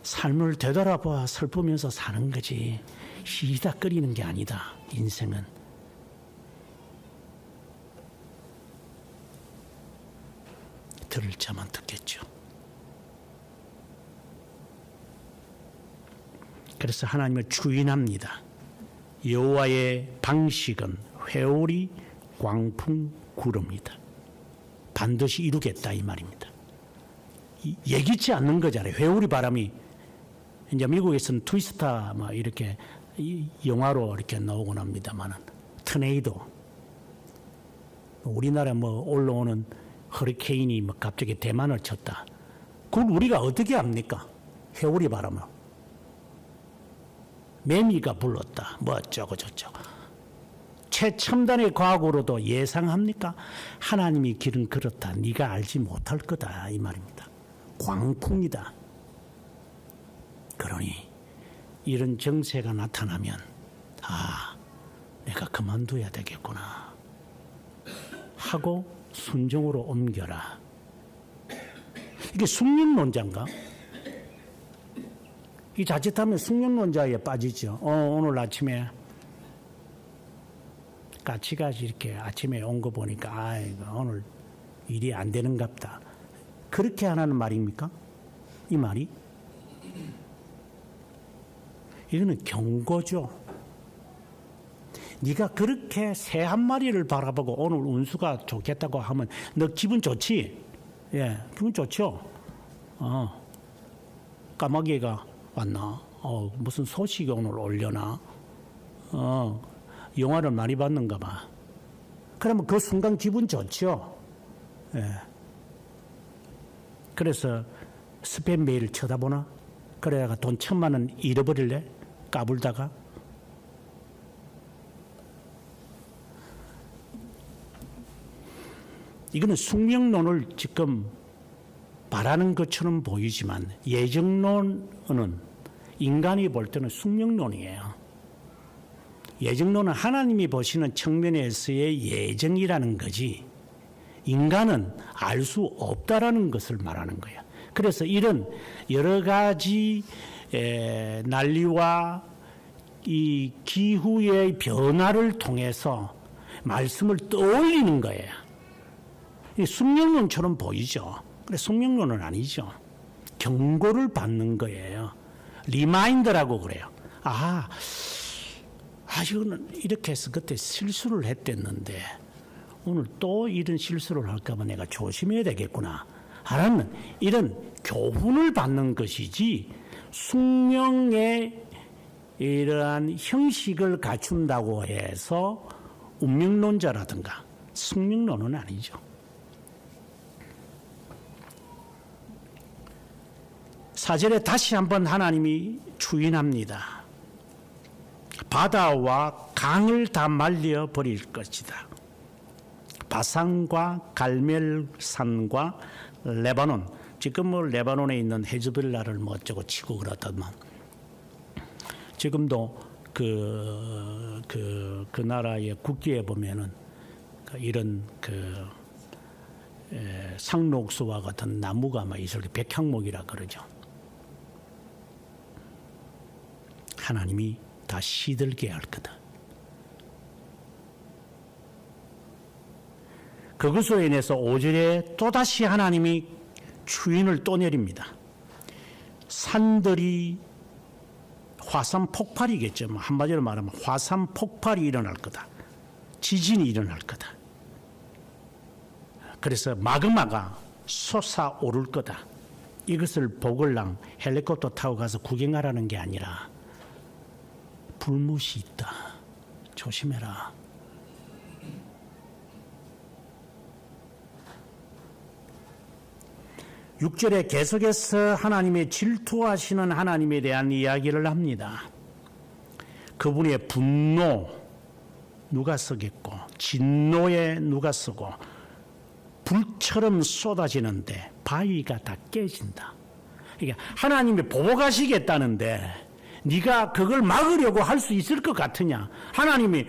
삶을 되돌아봐 슬프면서 사는 거지 시다거리는 게 아니다. 인생은 들을 자만 듣겠죠. 그래서 하나님을 추인합니다. 여호와의 방식은 회오리 광풍 구름이다. 반드시 이루겠다 이 말입니다. 예기치 않는 거잖아요. 회오리 바람이 이제 미국에서는 트위스타 뭐 이렇게 영화로 이렇게 나오곤 합니다만은 터네이도, 우리나라 뭐 올라오는 허리케인이 뭐 갑자기 대만을 쳤다. 그걸 우리가 어떻게 합니까? 회오리 바람을. 매미가 불렀다. 뭐 어쩌고 저쩌고. 최첨단의 과학으로도 예상합니까? 하나님의 길은 그렇다. 네가 알지 못할 거다 이 말입니다. 광풍이다. 그러니 이런 정세가 나타나면 내가 그만둬야 되겠구나 하고 순종으로 옮겨라. 이게 숙명론자인가? 이 자칫하면 숙명론자에 빠지죠. 오늘 아침에 같이 이렇게 아침에 온 거 보니까 오늘 일이 안 되는갑다. 그렇게 하라는 말입니까? 이 말이? 이거는 경고죠. 네가 그렇게 새 한 마리를 바라보고 오늘 운수가 좋겠다고 하면 너 기분 좋지? 예, 기분 좋죠. 까마귀가 왔나? 무슨 소식이 오늘 올려나? 영화를 많이 봤는가 봐. 그러면 그 순간 기분 좋죠. 예. 그래서 스팸 메일 쳐다보나? 그래가 돈 1,000만 원 잃어버릴래? 까불다가? 이거는 숙명론을 지금 바라는 것처럼 보이지만 예정론은 인간이 볼 때는 숙명론이에요. 예정론은 하나님이 보시는 측면에서의 예정이라는 거지 인간은 알 수 없다라는 것을 말하는 거예요. 그래서 이런 여러 가지 난리와 이 기후의 변화를 통해서 말씀을 떠올리는 거예요. 숙명론처럼 보이죠. 그래 숙명론은 아니죠. 경고를 받는 거예요. 리마인더라고 그래요. 이거는 이렇게 해서 그때 실수를 했댔는데 오늘 또 이런 실수를 할까봐 내가 조심해야 되겠구나 하는 이런 교훈을 받는 것이지 숙명의 이러한 형식을 갖춘다고 해서 운명론자라든가 숙명론은 아니죠. 사절에 다시 한번 하나님이 추인합니다. 바다와 강을 다 말려 버릴 것이다. 바산과 갈멜산과 레바논, 지금 뭐 레바논에 있는 헤즈볼라를 뭐 어쩌고 치고 그렇다만 지금도 그 나라의 국기에 보면은 이런 상록수와 같은 나무가 막 있을 때 백향목이라 그러죠. 하나님이 다 시들게 할 거다. 그것으로 인해서 5절에 또다시 하나님이 추인을 또 내립니다. 산들이 화산 폭발이겠죠. 한마디로 말하면 화산 폭발이 일어날 거다. 지진이 일어날 거다. 그래서 마그마가 솟아오를 거다. 이것을 보글랑 헬리콥터 타고 가서 구경하라는 게 아니라 불못이 있다. 조심해라. 육 절에 계속해서 하나님의 질투하시는 하나님에 대한 이야기를 합니다. 그분의 분노 누가 쓰겠고 진노에 누가 쓰고 불처럼 쏟아지는데 바위가 다 깨진다. 그러니까 하나님이 보복하시겠다는데 네가 그걸 막으려고 할 수 있을 것 같으냐? 하나님이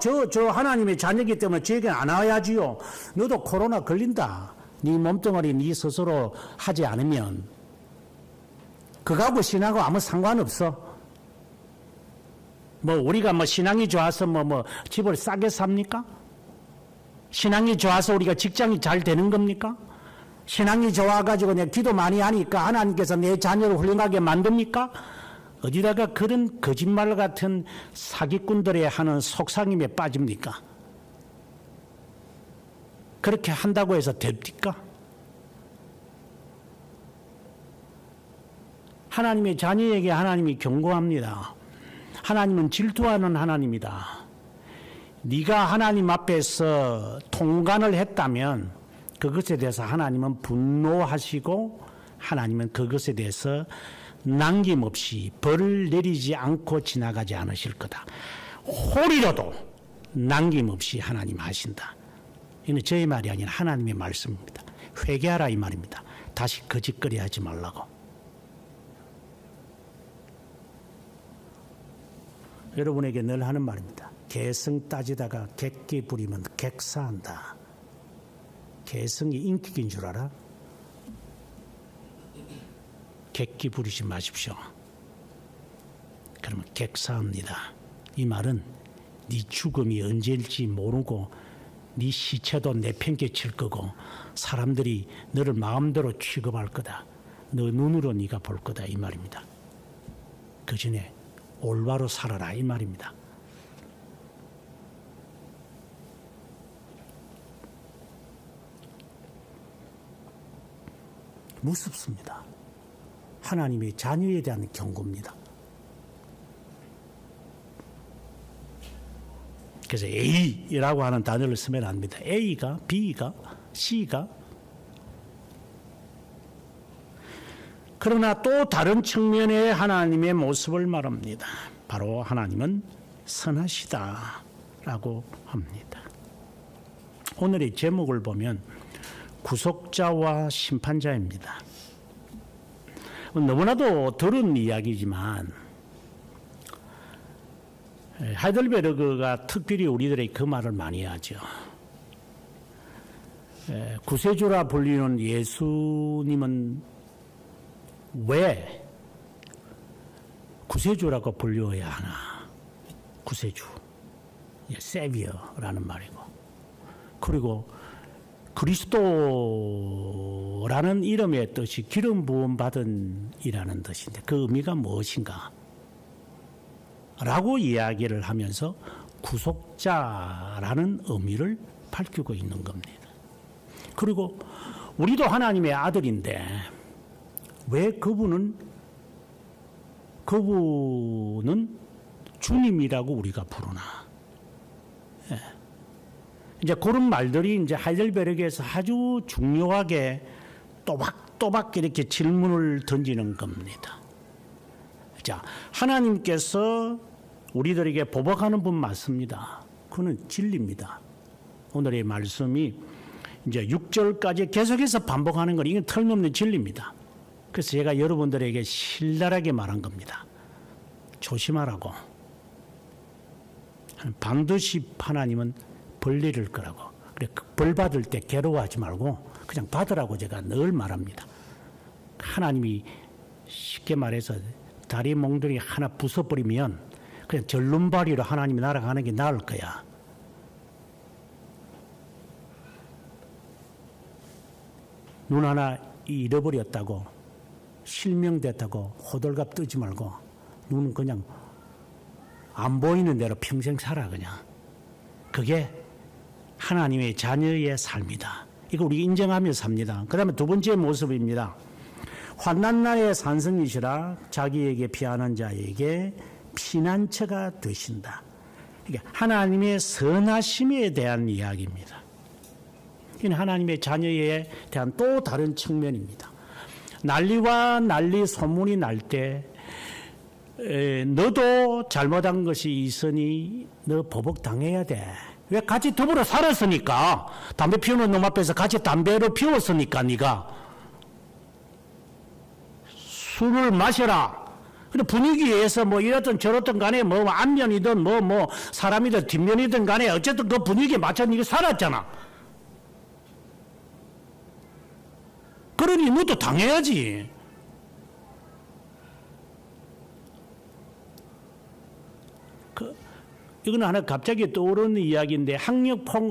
저 하나님의 자녀이기 때문에 저에게 안 와야지요. 너도 코로나 걸린다. 네 몸뚱아리 네 스스로 하지 않으면 그거하고 신하고 아무 상관없어. 뭐 우리가 뭐 신앙이 좋아서 뭐 집을 싸게 삽니까? 신앙이 좋아서 우리가 직장이 잘 되는 겁니까? 신앙이 좋아가지고 내가 기도 많이 하니까 하나님께서 내 자녀를 훌륭하게 만듭니까? 어디다가 그런 거짓말 같은 사기꾼들의 하는 속삭임에 빠집니까? 그렇게 한다고 해서 됩니까? 하나님의 자녀에게 하나님이 경고합니다. 하나님은 질투하는 하나님이다. 네가 하나님 앞에서 통간을 했다면 그것에 대해서 하나님은 분노하시고 하나님은 그것에 대해서 남김없이 벌을 내리지 않고 지나가지 않으실 거다. 홀이라도 남김없이 하나님 하신다. 이는 저의 말이 아니라 하나님의 말씀입니다. 회개하라 이 말입니다. 다시 거짓거리 하지 말라고. 여러분에게 늘 하는 말입니다. 개성 따지다가 객기 부리면 객사한다. 개성이 인격인 줄 알아? 객기 부리지 마십시오. 그러면 객사합니다. 이 말은 네 죽음이 언제일지 모르고 네 시체도 내팽개칠 거고 사람들이 너를 마음대로 취급할 거다. 너 눈으로 네가 볼 거다 이 말입니다. 그 전에 올바로 살아라 이 말입니다. 무섭습니다. 하나님의 자녀에 대한 경고입니다. 그래서 A라고 하는 단어를 쓰면 안 됩니다. A가, B가, C가. 그러나 또 다른 측면의 하나님의 모습을 말합니다. 바로 하나님은 선하시다라고 합니다. 오늘의 제목을 보면 구속자와 심판자입니다. 너무나도 들은 이야기지만 하이델베르그가 특별히 우리들에게 그 말을 많이 하죠. 구세주라 불리는 예수님은 왜 구세주라고 불려야 하나? 구세주, 세비어라는 말이고, 그리고 그리스도라는 이름의 뜻이 기름 부음 받은 이라는 뜻인데 그 의미가 무엇인가? 라고 이야기를 하면서 구속자라는 의미를 밝히고 있는 겁니다. 그리고 우리도 하나님의 아들인데 왜 그분은 주님이라고 우리가 부르나? 예. 이제 그런 말들이 이제 하이델베르크에서 아주 중요하게 또박또박 이렇게 질문을 던지는 겁니다. 자, 하나님께서 우리들에게 보복하는 분 맞습니다. 그는 진리입니다. 오늘의 말씀이 이제 6절까지 계속해서 반복하는 건 이건 틀림없는 진리입니다. 그래서 제가 여러분들에게 신랄하게 말한 겁니다. 조심하라고. 반드시 하나님은 벌 내릴 거라고. 그래, 벌 받을 때 괴로워하지 말고 그냥 받으라고 제가 늘 말합니다. 하나님이 쉽게 말해서 다리 몽둥이 하나 부숴버리면 그냥 절름발이로 하나님이 날아가는 게 나을 거야. 눈 하나 잃어버렸다고 실명됐다고 호들갑 뜨지 말고 눈은 그냥 안 보이는 대로 평생 살아 그냥. 그게 하나님의 자녀의 삶이다. 이거 우리 인정하며 삽니다. 그 다음에 두 번째 모습입니다. 환난날의 산성이시라 자기에게 피하는 자에게 피난처가 되신다. 이게 하나님의 선하심에 대한 이야기입니다. 이는 하나님의 자녀에 대한 또 다른 측면입니다. 난리와 난리 소문이 날 때 너도 잘못한 것이 있으니 너 보복당해야 돼. 왜? 같이 더불어 살았으니까. 담배 피우는 놈 앞에서 같이 담배를 피웠으니까 네가 술을 마셔라. 근데 분위기에서 뭐 이랬든 저랬든 간에 뭐 앞면이든 뭐 사람이든 뒷면이든 간에 어쨌든 그 분위기에 맞춰 네가 살았잖아. 그러니 너도 당해야지. 이건 하나 갑자기 떠오르는 이야기인데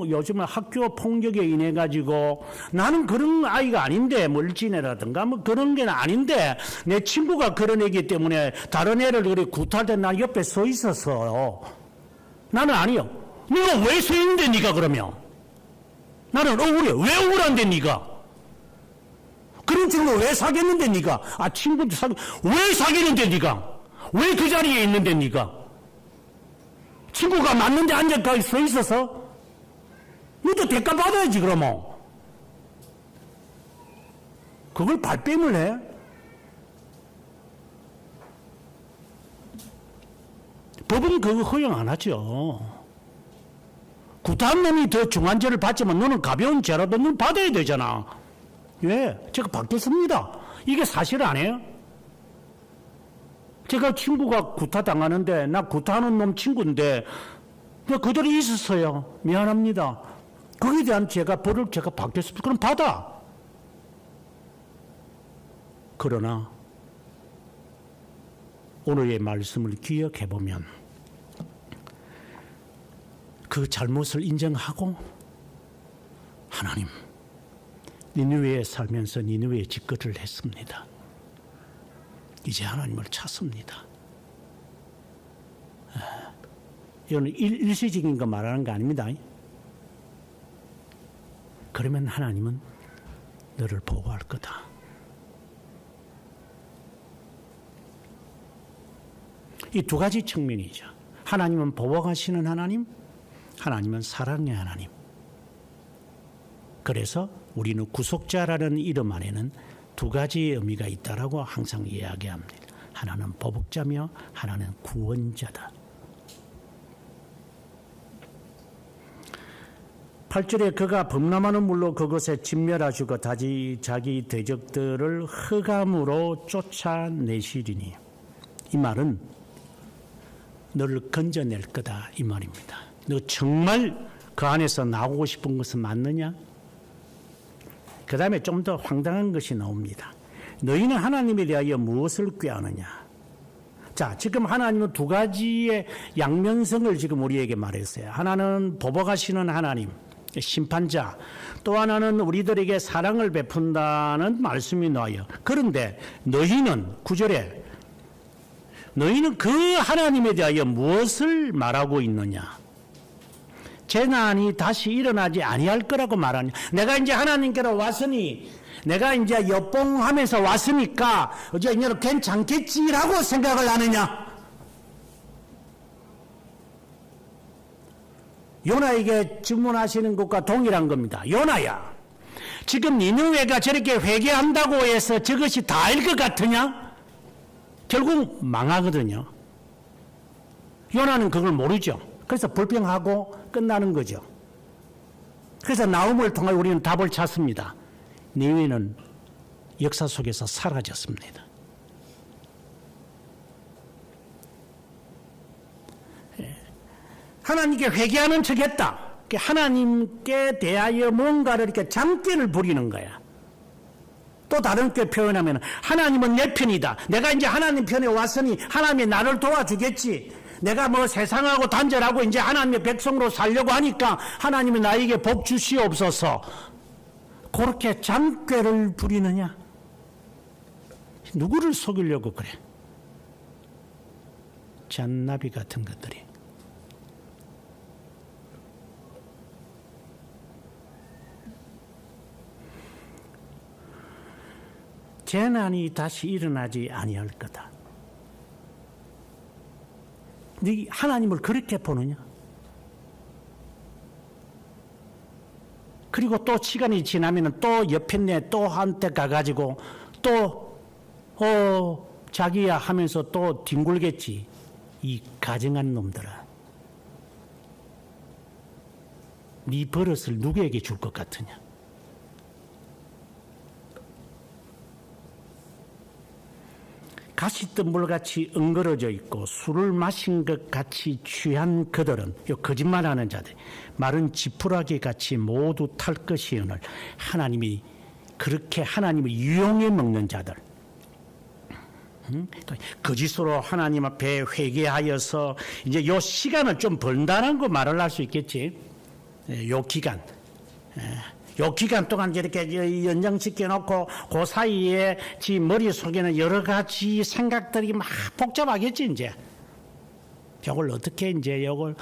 요즘은 학교 폭력에 인해 가지고 나는 그런 아이가 아닌데 멀진애라든가 뭐 그런 게 아닌데 내 친구가 그런 애기 때문에 다른 애를 그래 구타할 때 난 옆에 서 있었어요. 나는 아니요. 네가 왜 서 있는데 네가 그러면? 나는 억울해. 왜 억울한데 네가? 그런 친구 왜 사귀었는데 네가? 아 친구도 왜 사귀는데 네가? 왜 그 자리에 있는데 네가? 친구가 맞는데 앉아 서 있어서? 너도 대가 받아야지 그러면. 그걸 발뺌을 해? 법은 그거 허용 안 하죠. 구타한 놈이 더 중한 죄를 받지만 너는 가벼운 죄라도 너는 받아야 되잖아. 왜? 제가 받겠습니다. 이게 사실 아니에요? 제가 친구가 구타당하는데 나 구타하는 놈 친구인데 그대로 있었어요. 미안합니다. 거기에 대한 벌을 제가 받겠습니다. 그럼 받아. 그러나 오늘의 말씀을 기억해보면 그 잘못을 인정하고 하나님 니느웨에 살면서 니느웨에 직거를 했습니다. 이제 하나님을 찾습니다. 이거는 일시적인 거 말하는 거 아닙니다. 그러면 하나님은 너를 보호할 거다. 이 두 가지 측면이죠. 하나님은 보호하시는 하나님, 하나님은 사랑의 하나님. 그래서 우리는 구속자라는 이름 안에는 두 가지의 의미가 있다라고 항상 이야기합니다. 하나는 보복자며 하나는 구원자다. 8절에 그가 범람하는 물로 그것에 진멸하시고 자기 대적들을 흑암으로 쫓아내시리니. 이 말은 너를 건져낼 거다 이 말입니다. 너 정말 그 안에서 나오고 싶은 것은 맞느냐? 그 다음에 좀 더 황당한 것이 나옵니다. 너희는 하나님에 대하여 무엇을 꾀하느냐? 자, 지금 하나님은 두 가지의 양면성을 지금 우리에게 말했어요. 하나는 보복하시는 하나님, 심판자, 또 하나는 우리들에게 사랑을 베푼다는 말씀이 나와요. 그런데 너희는 9절에 너희는 그 하나님에 대하여 무엇을 말하고 있느냐? 재난이 다시 일어나지 아니할 거라고 말하냐? 내가 이제 하나님께로 왔으니, 내가 이제 역봉하면서 왔으니까 이제 괜찮겠지라고 생각을 하느냐? 요나에게 질문하시는 것과 동일한 겁니다. 요나야, 지금 니느웨가 저렇게 회개한다고 해서 저것이 다일 것 같으냐? 결국 망하거든요. 요나는 그걸 모르죠. 그래서 불평하고 끝나는 거죠. 그래서 나훔을 통해 우리는 답을 찾습니다. 니느웨는 역사 속에서 사라졌습니다. 하나님께 회개하는 척했다. 하나님께 대하여 뭔가를 이렇게 장기를 부리는 거야. 또 다른 게 표현하면 하나님은 내 편이다. 내가 이제 하나님 편에 왔으니 하나님이 나를 도와주겠지. 내가 뭐 세상하고 단절하고 이제 하나님의 백성으로 살려고 하니까 하나님이 나에게 복 주시옵소서. 그렇게 장꾀를 부리느냐? 누구를 속이려고 그래? 잔나비 같은 것들이. 재난이 다시 일어나지 아니할 거다. 네 하나님을 그렇게 보느냐? 그리고 또 시간이 지나면 또 옆에 또 한테 가가지고 또 자기야 하면서 또 뒹굴겠지. 이 가증한 놈들아. 네 버릇을 누구에게 줄 것 같으냐? 가시덤불같이 엉그러져 있고 술을 마신 것 같이 취한 그들은 거짓말하는 자들, 마른 지푸라기 같이 모두 탈 것이오늘. 하나님이 그렇게 하나님을 이용해 먹는 자들, 거짓으로 하나님 앞에 회개하여서 이제 요 시간을 좀 번다는 거 말을 할 수 있겠지. 요 기간. 요 기간 동안 이렇게 연장시켜 놓고 그 사이에 지 머릿속에는 여러 가지 생각들이 막 복잡하겠지 이제. 이걸 어떻게 이제 이걸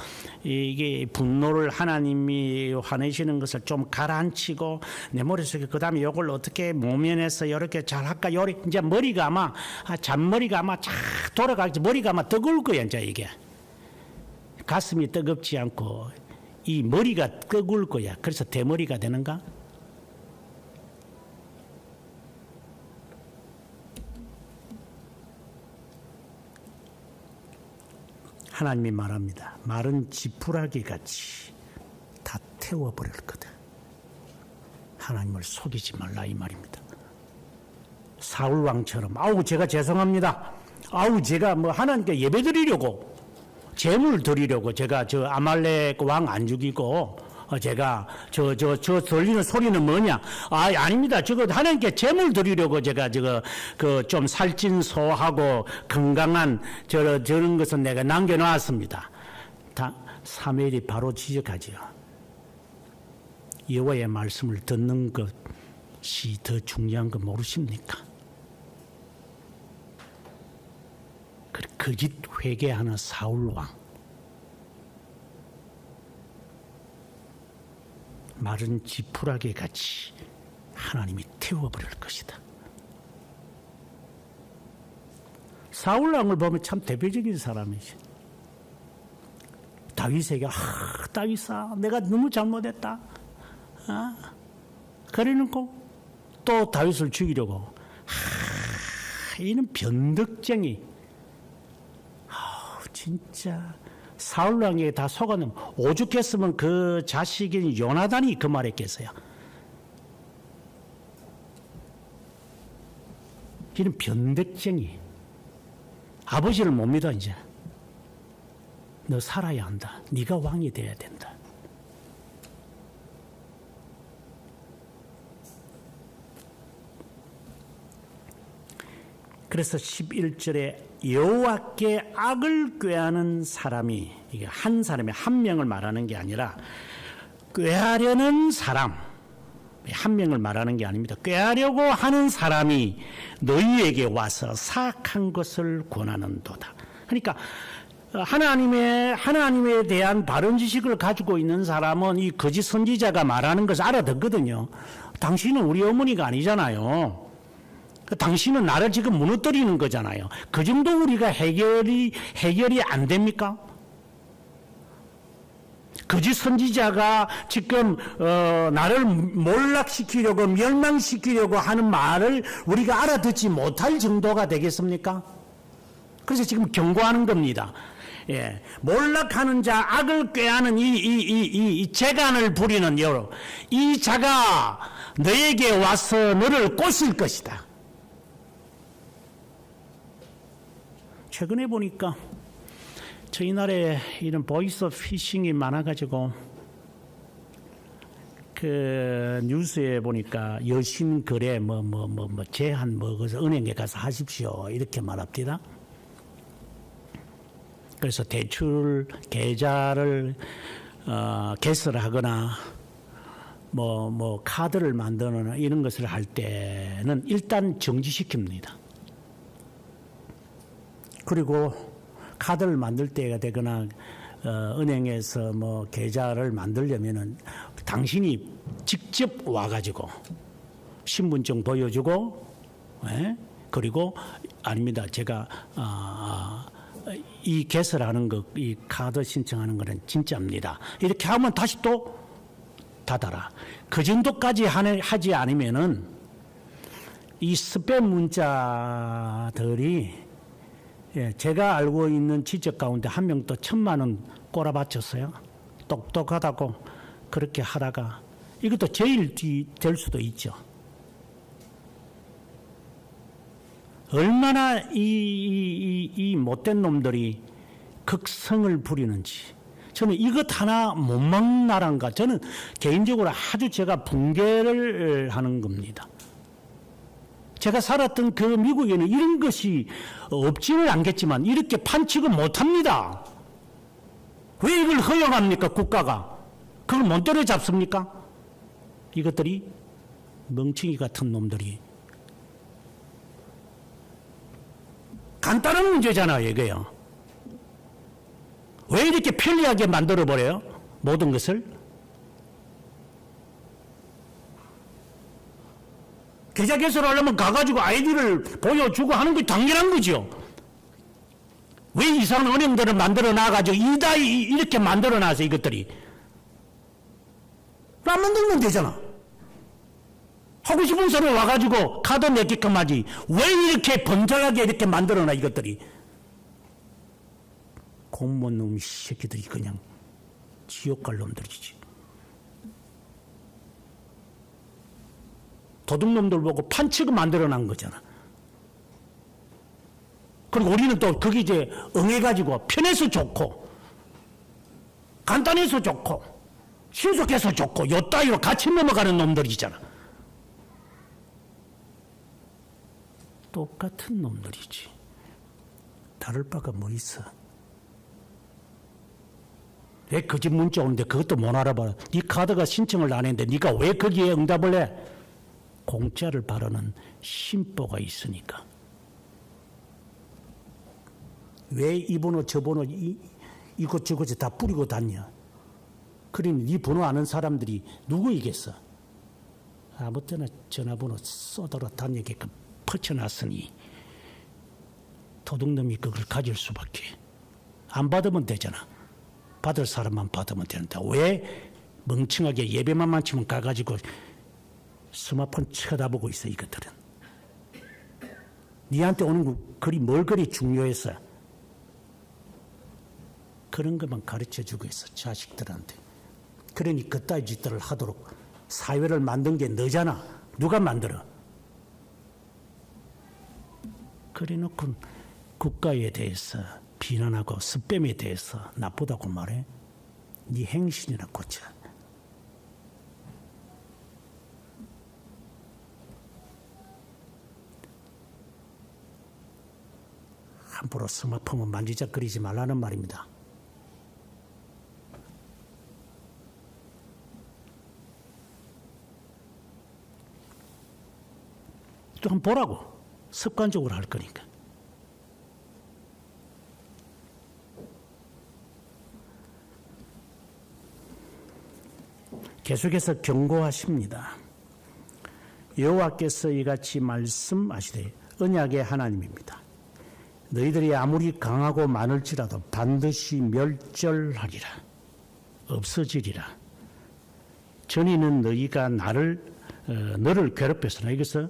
이게 분노를 하나님이 화내시는 것을 좀 가라앉히고 내 머릿속에 그다음에 이걸 어떻게 모면해서 이렇게 잘 할까? 요리 이제 머리가 아마 잔머리가 아마 쫙 돌아가지 머리가 아마 뜨거울 거야 이제 이게 가슴이 뜨겁지 않고 이 머리가 뜨거울 거야. 그래서 대머리가 되는가? 하나님이 말합니다. 마른 지푸라기 같이 다 태워버릴 거다. 하나님을 속이지 말라 이 말입니다. 사울 왕처럼 아우 제가 죄송합니다. 아우 제가 뭐 하나님께 예배 드리려고 제물 드리려고 제가 저 아말렉 왕 안 죽이고 제가 저 들리는 소리는 뭐냐? 아닙니다. 저거 하나님께 제물 드리려고 제가 그 좀 살찐 소하고 건강한 저런 것은 내가 남겨놓았습니다. 다 사무엘이 바로 지적하지요. 여호와의 말씀을 듣는 것이 더 중요한 거 모르십니까? 거짓 회개하는 사울 왕. 마른 지푸라기 같이 하나님이 태워버릴 것이다. 사울 왕을 보면 참 대표적인 사람이지. 다윗에게 다윗아 내가 너무 잘못했다. 그래놓고 또 다윗을 죽이려고 이는 변덕쟁이. 진짜 사울 왕에게 다 속아놓으면 오죽했으면 그 자식인 요나단이 그 말했겠어요. 이런 변덕쟁이. 아버지를 못 믿어 이제. 너 살아야 한다. 네가 왕이 돼야 된다. 그래서 11절에 여호와께 악을 꾀하는 사람이 이게 한 사람이 한 명을 말하는 게 아니라 꾀하려는 사람 한 명을 말하는 게 아닙니다. 꾀하려고 하는 사람이 너희에게 와서 사악한 것을 권하는도다. 그러니까 하나님에 대한 바른 지식을 가지고 있는 사람은 이 거짓 선지자가 말하는 것을 알아듣거든요. 당신은 우리 어머니가 아니잖아요. 당신은 나를 지금 무너뜨리는 거잖아요. 그 정도 우리가 해결이 안 됩니까? 거짓 선지자가 지금 나를 몰락시키려고 멸망시키려고 하는 말을 우리가 알아듣지 못할 정도가 되겠습니까? 그래서 지금 경고하는 겁니다. 예, 몰락하는 자, 악을 꾀하는 이 재간을 부리는 이 자가 너에게 와서 너를 꼬실 것이다. 최근에 보니까 저희 나라에 이런 보이스 피싱이 많아가지고 그 뉴스에 보니까 여신 거래 제한 그래서 은행에 가서 하십시오 이렇게 말합니다. 그래서 대출 계좌를 개설하거나 카드를 만드는 이런 것을 할 때는 일단 정지시킵니다. 그리고 카드를 만들 때가 되거나 은행에서 계좌를 만들려면은 당신이 직접 와가지고 신분증 보여주고, 그리고 아닙니다. 제가 이 개설하는 거, 이 카드 신청하는 거는 진짜입니다. 이렇게 하면 다시 또 닫아라. 그 정도까지 하지 않으면은 이 스팸 문자들이 제가 알고 있는 지적 가운데 한 명 또 1,000만 원 꼬라박혔어요. 똑똑하다고 그렇게 하다가 이것도 제일 될 수도 있죠. 얼마나 이 못된 놈들이 극성을 부리는지. 저는 이것 하나 못 막는 나라인가. 저는 개인적으로 아주 제가 붕괴를 하는 겁니다. 제가 살았던 그 미국에는 이런 것이 없지는 않겠지만 이렇게 판치고 못합니다. 왜 이걸 허용합니까? 국가가. 그걸 못 때려잡습니까? 이것들이 멍청이 같은 놈들이. 간단한 문제잖아요, 이거요. 왜 이렇게 편리하게 만들어버려요? 모든 것을? 계좌 개설을 하려면 가가지고 아이디를 보여주고 하는 게 당연한 거죠. 왜 이상한 은행들을 만들어 놔가지고 이렇게 만들어 놔서 이것들이. 안 만들면 되잖아. 하고 싶은 사람이 와가지고 카드 내게끔 하지. 왜 이렇게 번잡하게 이렇게 만들어 놔 이것들이. 공무원 놈 새끼들이 그냥 지옥 갈 놈들이지. 도둑놈들 보고 판치고 만들어 놓은 거잖아. 그리고 우리는 또 거기 이제 응해가지고 편해서 좋고, 간단해서 좋고, 신속해서 좋고, 요 따위로 같이 넘어가는 놈들이잖아. 똑같은 놈들이지. 다를 바가 뭐 있어. 왜 그 집 문자 오는데 그것도 못 알아봐. 네 카드가 신청을 안 했는데 네가 왜 거기에 응답을 해? 공짜를 바라는 심보가 있으니까. 왜 이 번호 저 번호 이것저것 다 뿌리고 다녀? 그러니 네 번호 아는 사람들이 누구이겠어? 아무 때나 전화번호 쏘돌아 다니게끔 퍼쳐놨으니 도둑놈이 그걸 가질 수밖에. 안 받으면 되잖아. 받을 사람만 받으면 되는데 왜 멍청하게 예배만 마치면 가가지고 스마트폰 쳐다보고 있어. 이것들은 니한테 오는 거 그리 뭘 그리 중요했어. 그런 것만 가르쳐주고 있어 자식들한테. 그러니 그따위 짓들을 하도록 사회를 만든 게 너잖아. 누가 만들어? 그래놓고 국가에 대해서 비난하고 스팸에 대해서 나쁘다고 말해. 네 행신이나 고쳐. 함부로 스마트폰 만지작거리지 말라는 말입니다. 또 한번 보라고. 습관적으로 할 거니까. 계속해서 경고하십니다. 여호와께서 이같이 말씀하시되 언약의 하나님입니다. 너희들이 아무리 강하고 많을지라도 반드시 멸절하리라. 없어지리라. 전에는 너희가 너를 괴롭혔으나, 여기서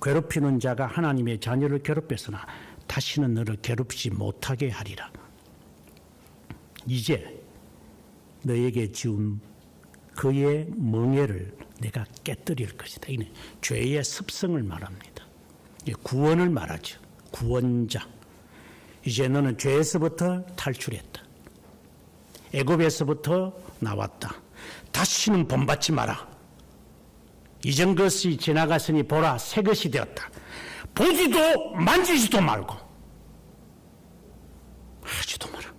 괴롭히는 자가 하나님의 자녀를 괴롭혔으나 다시는 너를 괴롭히지 못하게 하리라. 이제 너에게 지은 그의 멍에를 내가 깨뜨릴 것이다. 이는 죄의 습성을 말합니다. 구원을 말하죠. 구원자. 이제 너는 죄에서부터 탈출했다. 애굽에서부터 나왔다. 다시는 본받지 마라. 이전 것이 지나갔으니 보라 새 것이 되었다. 보지도 만지지도 말고 하지도 마라.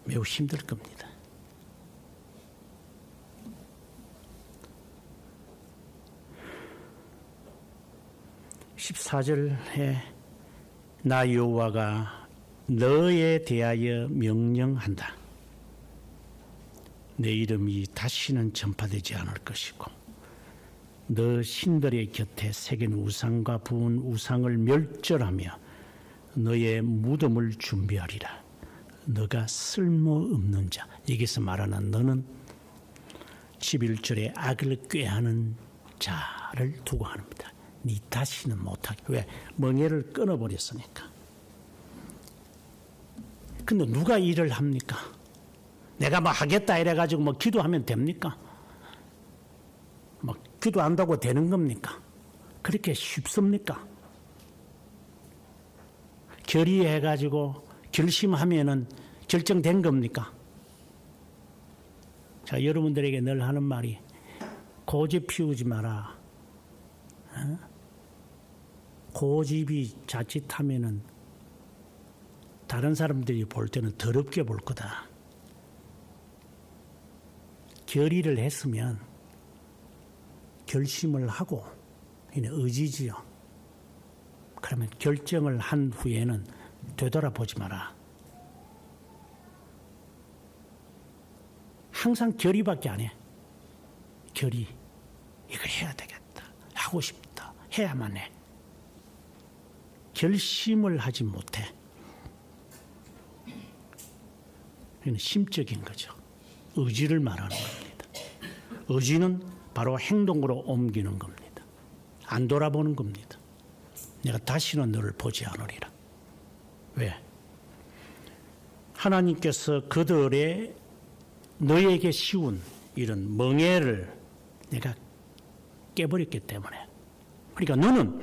매우 힘들 겁니다. (14절에) 나 여호와가 너에 대하여 명령한다. 내 이름이 다시는 전파되지 않을 것이고 너 신들의 곁에 새긴 우상과 부은 우상을 멸절하며 너의 무덤을 준비하리라. 너가 쓸모없는 자. 여기서 말하는 너는 11절에 악을 꾀하는 자를 두고 합니다. 네 다시는 못하게. 왜? 멍에를 끊어버렸으니까. 근데 누가 일을 합니까? 내가 뭐 하겠다 이래가지고 뭐 기도하면 됩니까? 뭐 기도한다고 되는 겁니까? 그렇게 쉽습니까? 결의해가지고 결심하면은 결정된 겁니까? 자, 여러분들에게 늘 하는 말이 고집 피우지 마라. 고집이 자칫하면은 다른 사람들이 볼 때는 더럽게 볼 거다. 결의를 했으면 결심을 하고, 이는 의지지요. 그러면 결정을 한 후에는 되돌아보지 마라. 항상 결의밖에 안 해. 결의. 이걸 해야 되겠다. 하고 싶다. 해야만 해. 결심을 하지 못해. 이건 심적인 거죠. 의지를 말하는 겁니다. 의지는 바로 행동으로 옮기는 겁니다. 안 돌아보는 겁니다. 내가 다시는 너를 보지 않으리라. 왜? 하나님께서 그들의 너에게 씌운 이런 멍에를 내가 깨버렸기 때문에. 그러니까 너는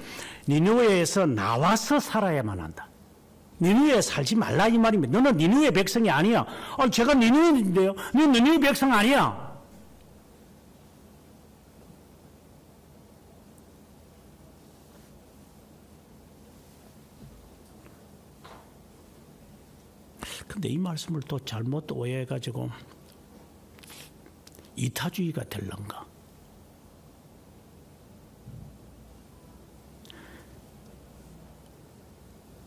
니느웨에서 나와서 살아야만 한다. 니느웨에 살지 말라 이 말입니다. 너는 니느웨 백성이 아니야. 제가 니느웨인데요. 너는 니느웨 백성 아니야. 근데 이 말씀을 또 잘못 오해해가지고 이타주의가 될런가?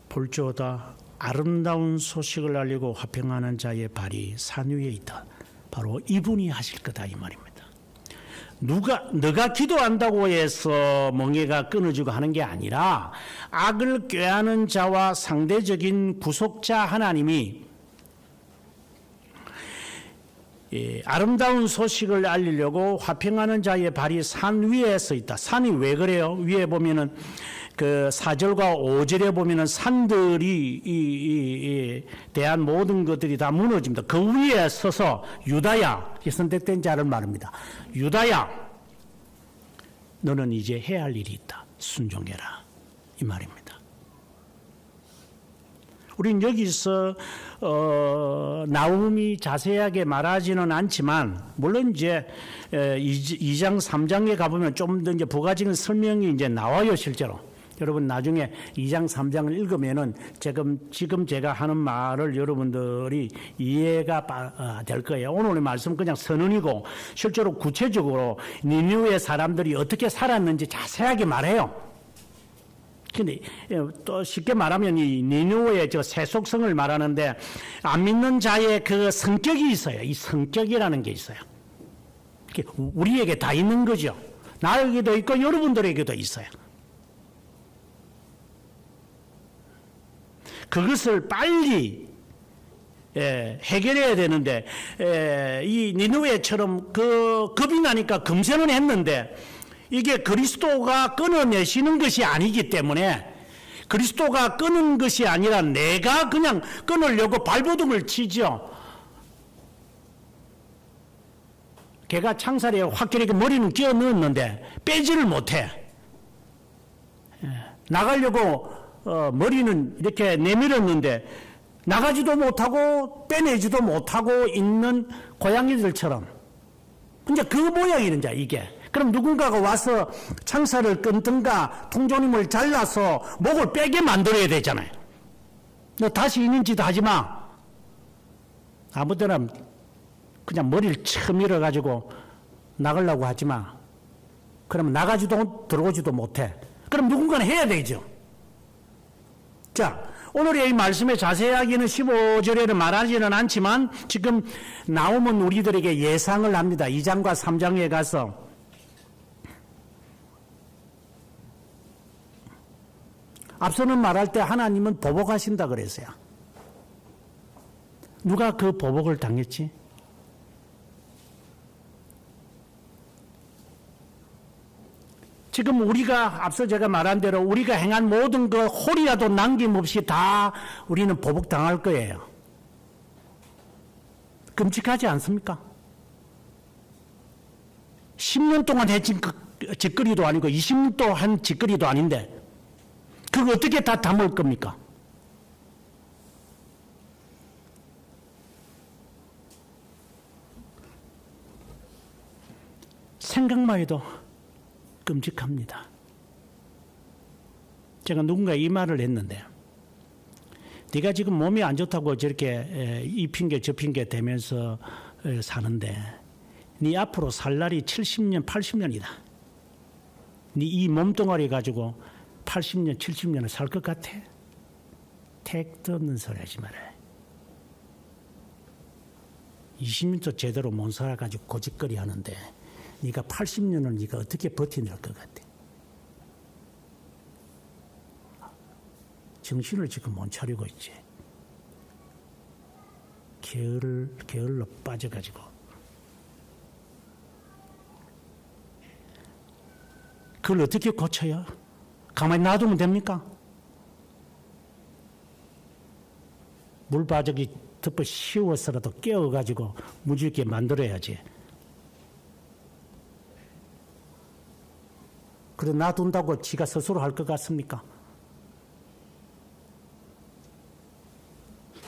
볼지어다 아름다운 소식을 알리고 화평하는 자의 발이 산 위에 있다. 바로 이분이 하실 거다 이 말입니다. 너가 기도한다고 해서 멍에가 끊어지고 하는 게 아니라 악을 꾀하는 자와 상대적인 구속자 하나님이 아름다운 소식을 알리려고 화평하는 자의 발이 산 위에 서 있다. 산이 왜 그래요? 위에 보면은 그 4절과 5절에 보면은 산들이 대한 모든 것들이 다 무너집니다. 그 위에 서서 유다야, 선택된 자를 말합니다. 유다야, 너는 이제 해야 할 일이 있다. 순종해라. 이 말입니다. 우린 여기서 나움이 자세하게 말하지는 않지만 물론 이제 2장 3장에 가보면 좀 더 이제 부가적인 설명이 이제 나와요 실제로. 여러분 나중에 2장 3장을 읽으면은 지금 제가 하는 말을 여러분들이 이해가 될 거예요. 오늘의 말씀 그냥 선언이고 실제로 구체적으로 니느웨 사람들이 어떻게 살았는지 자세하게 말해요. 근데 또 쉽게 말하면 이 니느웨의 저 세속성을 말하는데 안 믿는 자의 그 성격이 있어요. 이 성격이라는 게 있어요. 우리에게 다 있는 거죠. 나에게도 있고 여러분들에게도 있어요. 그것을 빨리 해결해야 되는데 이 니느웨처럼 겁이 나니까 금세는 했는데 이게 그리스도가 끊어내시는 것이 아니기 때문에 그리스도가 끊은 것이 아니라 내가 그냥 끊으려고 발버둥을 치죠. 걔가 창살에 확실하게 머리는 끼워 넣었는데 빼지를 못해. 나가려고 머리는 이렇게 내밀었는데 나가지도 못하고 빼내지도 못하고 있는 고양이들처럼 이제 그 모양이는 자 이게. 그럼 누군가가 와서 창살을 끊든가 통조림을 잘라서 목을 빼게 만들어야 되잖아요. 너 다시 있는 짓 하지 마. 아무데나 그냥 머리를 쳐 밀어가지고 나가려고 하지 마. 그러면 나가지도 들어오지도 못해. 그럼 누군가는 해야 되죠. 자, 오늘의 이 말씀의 자세하게는 15절에는 말하지는 않지만 지금 나오면 우리들에게 예상을 합니다. 2장과 3장에 가서 앞서는 말할 때 하나님은 보복하신다 그랬어요. 누가 그 보복을 당했지? 지금 우리가 앞서 제가 말한 대로 우리가 행한 모든 것 홀이라도 남김없이 다 우리는 보복당할 거예요. 끔찍하지 않습니까? 10년 동안 해진 짓거리도 아니고 20년 동안 한 짓거리도 아닌데 그거 어떻게 다 담을 겁니까? 생각만 해도 끔찍합니다. 제가 누군가 이 말을 했는데 네가 지금 몸이 안 좋다고 저렇게 이 핑계 저 핑계 대면서 사는데 네 앞으로 살 날이 70년 80년이다. 네 이 몸뚱아리 가지고 80년, 70년을 살 것 같아? 택도 없는 소리 하지 마라. 20년도 제대로 못 살아가지고 고집거리 하는데 네가 80년을 네가 어떻게 버텨낼 것 같아? 정신을 지금 못 차리고 있지. 게을러 빠져가지고. 그걸 어떻게 고쳐요? 가만히 놔두면 됩니까? 물바적이 덮어 씌워서라도 깨워가지고 무질게 만들어야지. 그래 놔둔다고 지가 스스로 할 것 같습니까?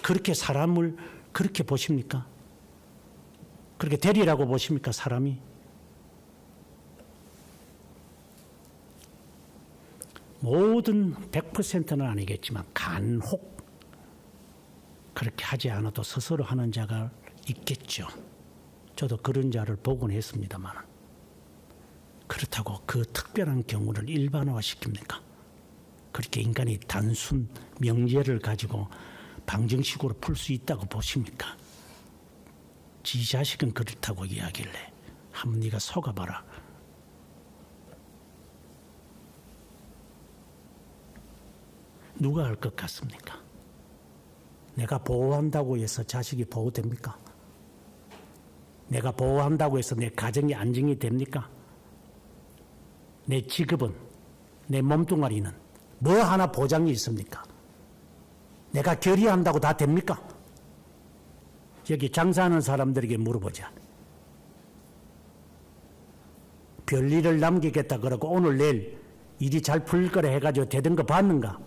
그렇게 사람을 그렇게 보십니까? 그렇게 되리라고 보십니까, 사람이? 모든 100%는 아니겠지만 간혹 그렇게 하지 않아도 스스로 하는 자가 있겠죠. 저도 그런 자를 보곤 했습니다만 그렇다고 그 특별한 경우를 일반화시킵니까? 그렇게 인간이 단순 명제를 가지고 방정식으로 풀 수 있다고 보십니까? 지 자식은 그렇다고 이야기를 해. 한번 네가 속아봐라. 누가 할 것 같습니까? 내가 보호한다고 해서 자식이 보호됩니까? 내가 보호한다고 해서 내 가정이 안정이 됩니까? 내 직업은, 내 몸뚱아리는 뭐 하나 보장이 있습니까? 내가 결의한다고 다 됩니까? 여기 장사하는 사람들에게 물어보자. 별일을 남기겠다 그러고 오늘 내일 일이 잘 풀릴 거라 해가지고 되던 거 봤는가?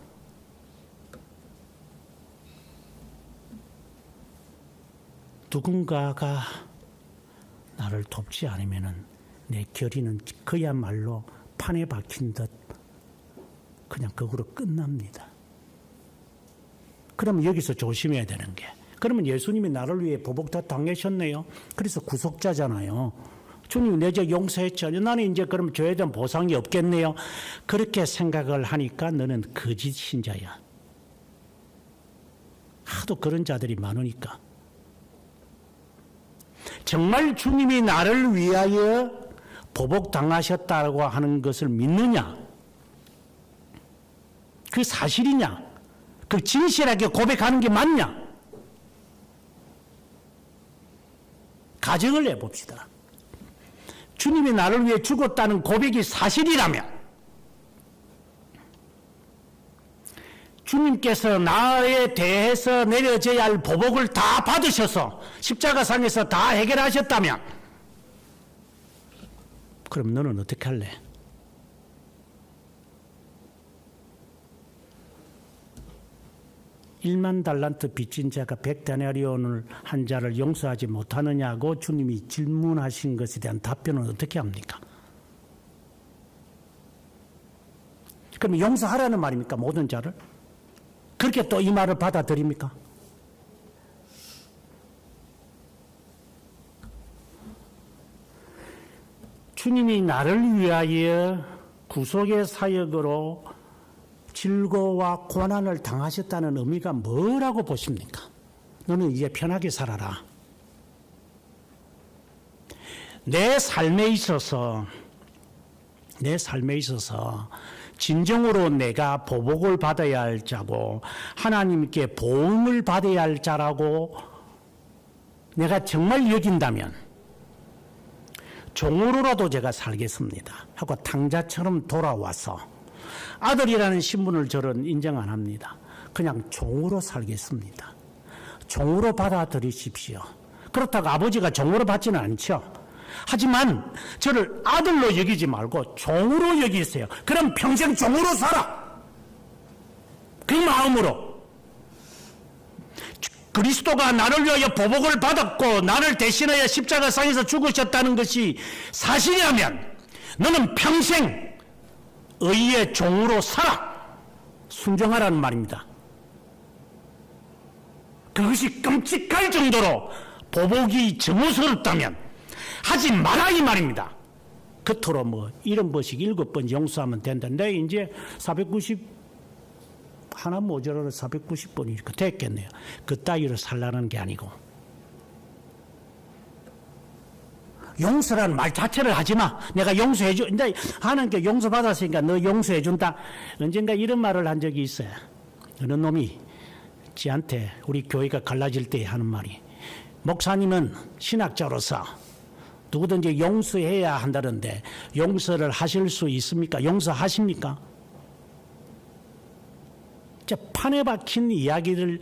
누군가가 나를 돕지 않으면은 내 결의는 그야말로 판에 박힌 듯 그냥 그거로 끝납니다. 그러면 여기서 조심해야 되는 게, 그러면 예수님이 나를 위해 보복 다 당하셨네요. 그래서 구속자잖아요. 주님 내 죄 용서했죠. 나는 이제 그럼 죄에 대한 보상이 없겠네요. 그렇게 생각을 하니까 너는 거짓 신자야. 하도 그런 자들이 많으니까. 정말 주님이 나를 위하여 보복 당하셨다고 하는 것을 믿느냐? 그 사실이냐? 그 진실하게 고백하는 게 맞냐? 가정을 해봅시다. 주님이 나를 위해 죽었다는 고백이 사실이라면 주님께서 나에 대해서 내려져야 할 보복을 다 받으셔서 십자가상에서 다 해결하셨다면 그럼 너는 어떻게 할래? 일만 달란트 빚진 자가 100데나리온을 한 자를 용서하지 못하느냐고 주님이 질문하신 것에 대한 답변은 어떻게 합니까? 그럼 용서하라는 말입니까? 모든 자를? 그렇게 또 이 말을 받아들입니까? 주님이 나를 위하여 구속의 사역으로 질고와 고난을 당하셨다는 의미가 뭐라고 보십니까? 너는 이제 편하게 살아라. 내 삶에 있어서 진정으로 내가 보복을 받아야 할 자고 하나님께 보응을 받아야 할 자라고 내가 정말 여긴다면 종으로라도 제가 살겠습니다 하고 탕자처럼 돌아와서 아들이라는 신분을 저는 인정 안 합니다. 그냥 종으로 살겠습니다. 종으로 받아들이십시오. 그렇다고 아버지가 종으로 받지는 않죠. 하지만 저를 아들로 여기지 말고 종으로 여기세요. 그럼 평생 종으로 살아. 그 마음으로. 그리스도가 나를 위하여 보복을 받았고 나를 대신하여 십자가상에서 죽으셨다는 것이 사실이라면 너는 평생 의의 종으로 살아. 순종하라는 말입니다. 그것이 끔찍할 정도로 보복이 정오스럽다면 하지 마라 이 말입니다. 겉으로 뭐 70번씩 7번 용서하면 된다는데 이제 490 하나 모자라서 490번이니까 됐겠네요. 그 따위로 살라는 게 아니고 용서라는 말 자체를 하지 마. 내가 용서해줘. 근데 하나님께 용서받았으니까 너 용서해준다. 언젠가 이런 말을 한 적이 있어요. 어느 놈이 지한테 우리 교회가 갈라질 때 하는 말이 목사님은 신학자로서 누구든지 용서해야 한다는데 용서를 하실 수 있습니까? 용서하십니까? 판에 박힌 이야기를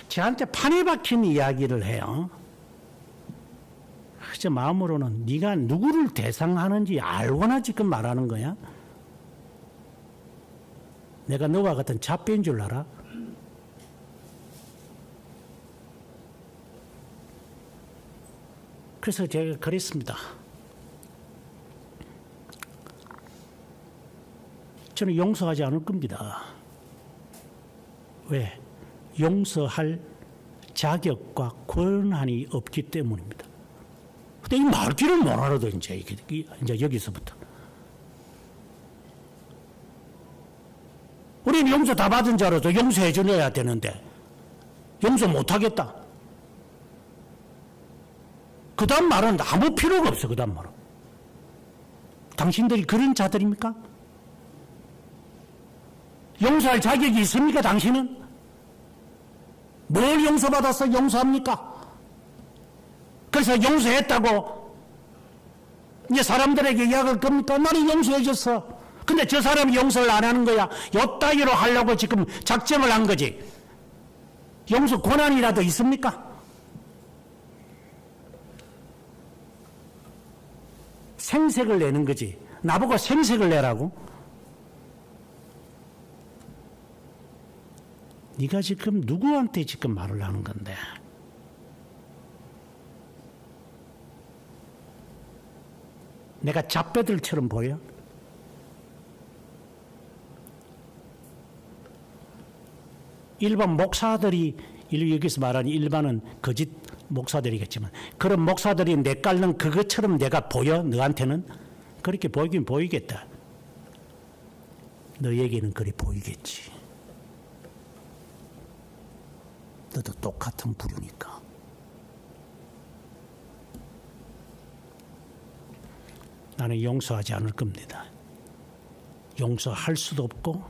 저한테 판에 박힌 이야기를 해요. 제 마음으로는 네가 누구를 대상하는지 알고나 지금 말하는 거야? 내가 너와 같은 잡배인 줄 알아? 그래서 제가 그랬습니다. 저는 용서하지 않을 겁니다. 왜? 용서할 자격과 권한이 없기 때문입니다. 근데 이 말귀를 못 알아도 이제 여기서부터. 우리는 용서 다 받은 자로도 용서해 줘야 되는데 용서 못 하겠다. 그 다음 말은 아무 필요가 없어. 그 다음 말은. 당신들이 그런 자들입니까? 용서할 자격이 있습니까? 당신은? 뭘 용서받아서 용서합니까? 그래서 용서했다고 이제 사람들에게 이야기할 겁니까? 나는 용서해줬어. 근데 저 사람이 용서를 안 하는 거야. 요 따위로 하려고 지금 작정을 한 거지. 용서 권한이라도 있습니까? 생색을 내는 거지. 나보고 생색을 내라고? 네가 지금 누구한테 지금 말을 하는 건데? 내가 잡배들처럼 보여? 일반 목사들이 여기서 말하는 일반은 거짓 목사들이겠지만 그런 목사들이 내 깔는 그것처럼 내가 보여? 너한테는? 그렇게 보이긴 보이겠다. 너에게는 그리 보이겠지. 너도 똑같은 부류니까. 나는 용서하지 않을 겁니다. 용서할 수도 없고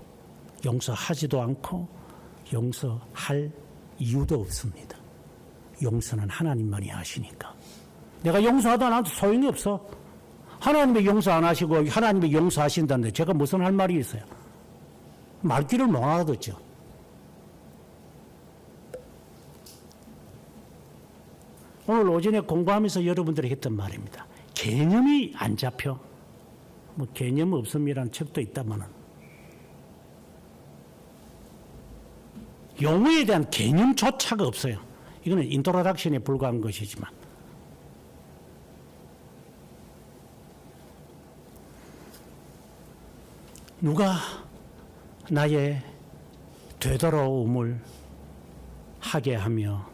용서하지도 않고 용서할 이유도 없습니다. 용서는 하나님만이 하시니까. 내가 용서하다 나도 소용이 없어. 하나님이 용서 안 하시고 하나님이 용서하신다는데 제가 무슨 할 말이 있어요? 말귀를 못 알아듣죠. 오늘 오전에 공부하면서 여러분들이 했던 말입니다. 개념이 안 잡혀. 뭐 개념 없음이라는 책도 있다마는 용어에 대한 개념조차가 없어요. 이거는 인트로덕션에 불과한 것이지만 누가 나의 되돌아옴을 하게 하며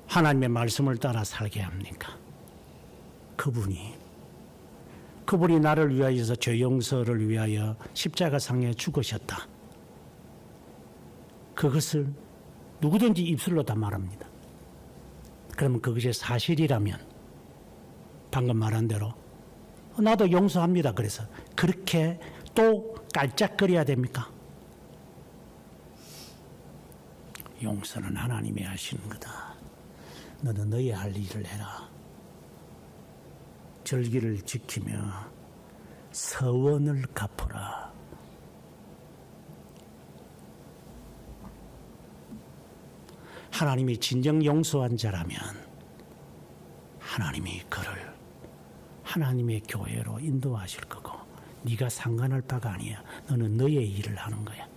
하나님의 말씀을 따라 살게 합니까? 그분이 나를 위하여서 죄 용서를 위하여 십자가상에 죽으셨다. 그것을 누구든지 입술로 다 말합니다. 그러면 그것이 사실이라면 방금 말한 대로 나도 용서합니다. 그래서 그렇게 또 깔짝거려야 됩니까? 용서는 하나님이 하시는 거다. 너는 너의 할 일을 해라. 절기를 지키며 서원을 갚으라. 하나님이 진정 용서한 자라면 하나님이 그를 하나님의 교회로 인도하실 거고 네가 상관할 바가 아니야. 너는 너의 일을 하는 거야.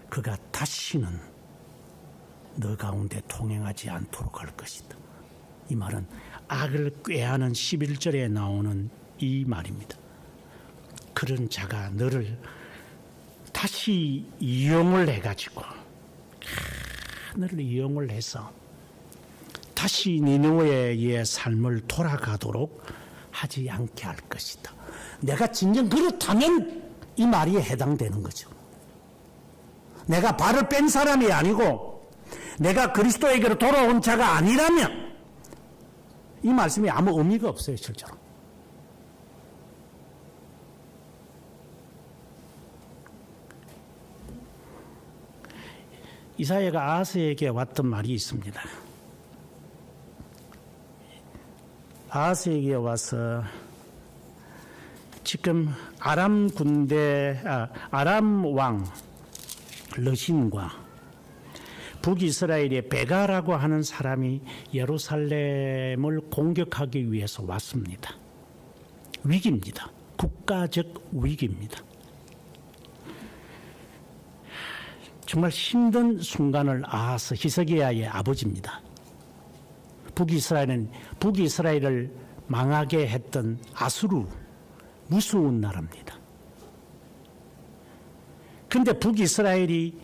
그가 다시는 너 가운데 통행하지 않도록 할 것이다. 이 말은 악을 꾀하는 11절에 나오는 이 말입니다. 그런 자가 너를 다시 이용을 해가지고 너를 이용을 해서 다시 니느웨의 삶을 돌아가도록 하지 않게 할 것이다. 내가 진정 그렇다면 이 말이 해당되는 거죠. 내가 발을 뺀 사람이 아니고 내가 그리스도에게로 돌아온 자가 아니라면 이 말씀이 아무 의미가 없어요, 실제로. 이사야가 아하스에게 왔던 말이 있습니다. 아하스에게 와서 지금 아람 왕 르신과 북이스라엘의 베가라고 하는 사람이 예루살렘을 공격하기 위해서 왔습니다. 위기입니다. 국가적 위기입니다. 정말 힘든 순간을 아하스, 히스기야의 아버지입니다. 북이스라엘을 망하게 했던 아수르, 무서운 나라입니다. 근데 북이스라엘이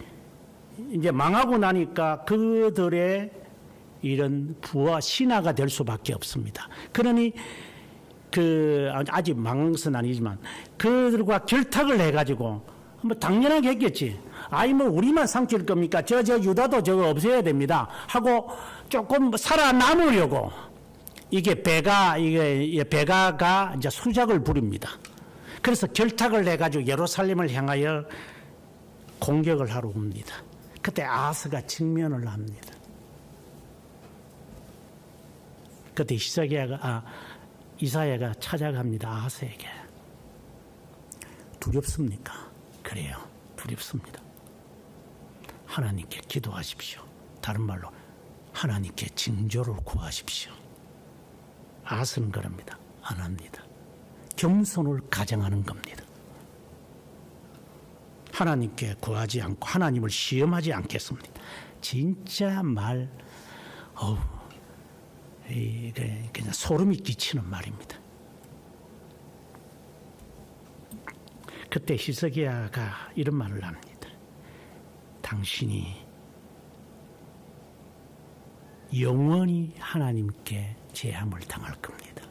이제 망하고 나니까 그들의 이런 부와 신하가 될 수밖에 없습니다. 그러니 아직 망한 것은 아니지만 그들과 결탁을 해가지고 뭐 당연하게 했겠지. 뭐 우리만 삼킬 겁니까? 저 유다도 저거 없애야 됩니다. 하고 조금 살아남으려고 이게 베가가 이제 수작을 부립니다. 그래서 결탁을 해가지고 예루살렘을 향하여 공격을 하러 옵니다. 그때 아하스가 직면을 합니다. 그때 이사야가 찾아갑니다. 아하스에게. 두렵습니까? 그래요. 두렵습니다. 하나님께 기도하십시오. 다른 말로 하나님께 징조를 구하십시오. 아하스는 그럽니다. 안 합니다. 겸손을 가정하는 겁니다. 하나님께 구하지 않고 하나님을 시험하지 않겠습니다. 진짜 그냥 소름이 끼치는 말입니다. 그때 히스기야가 이런 말을 합니다. 당신이 영원히 하나님께 제함을 당할 겁니다.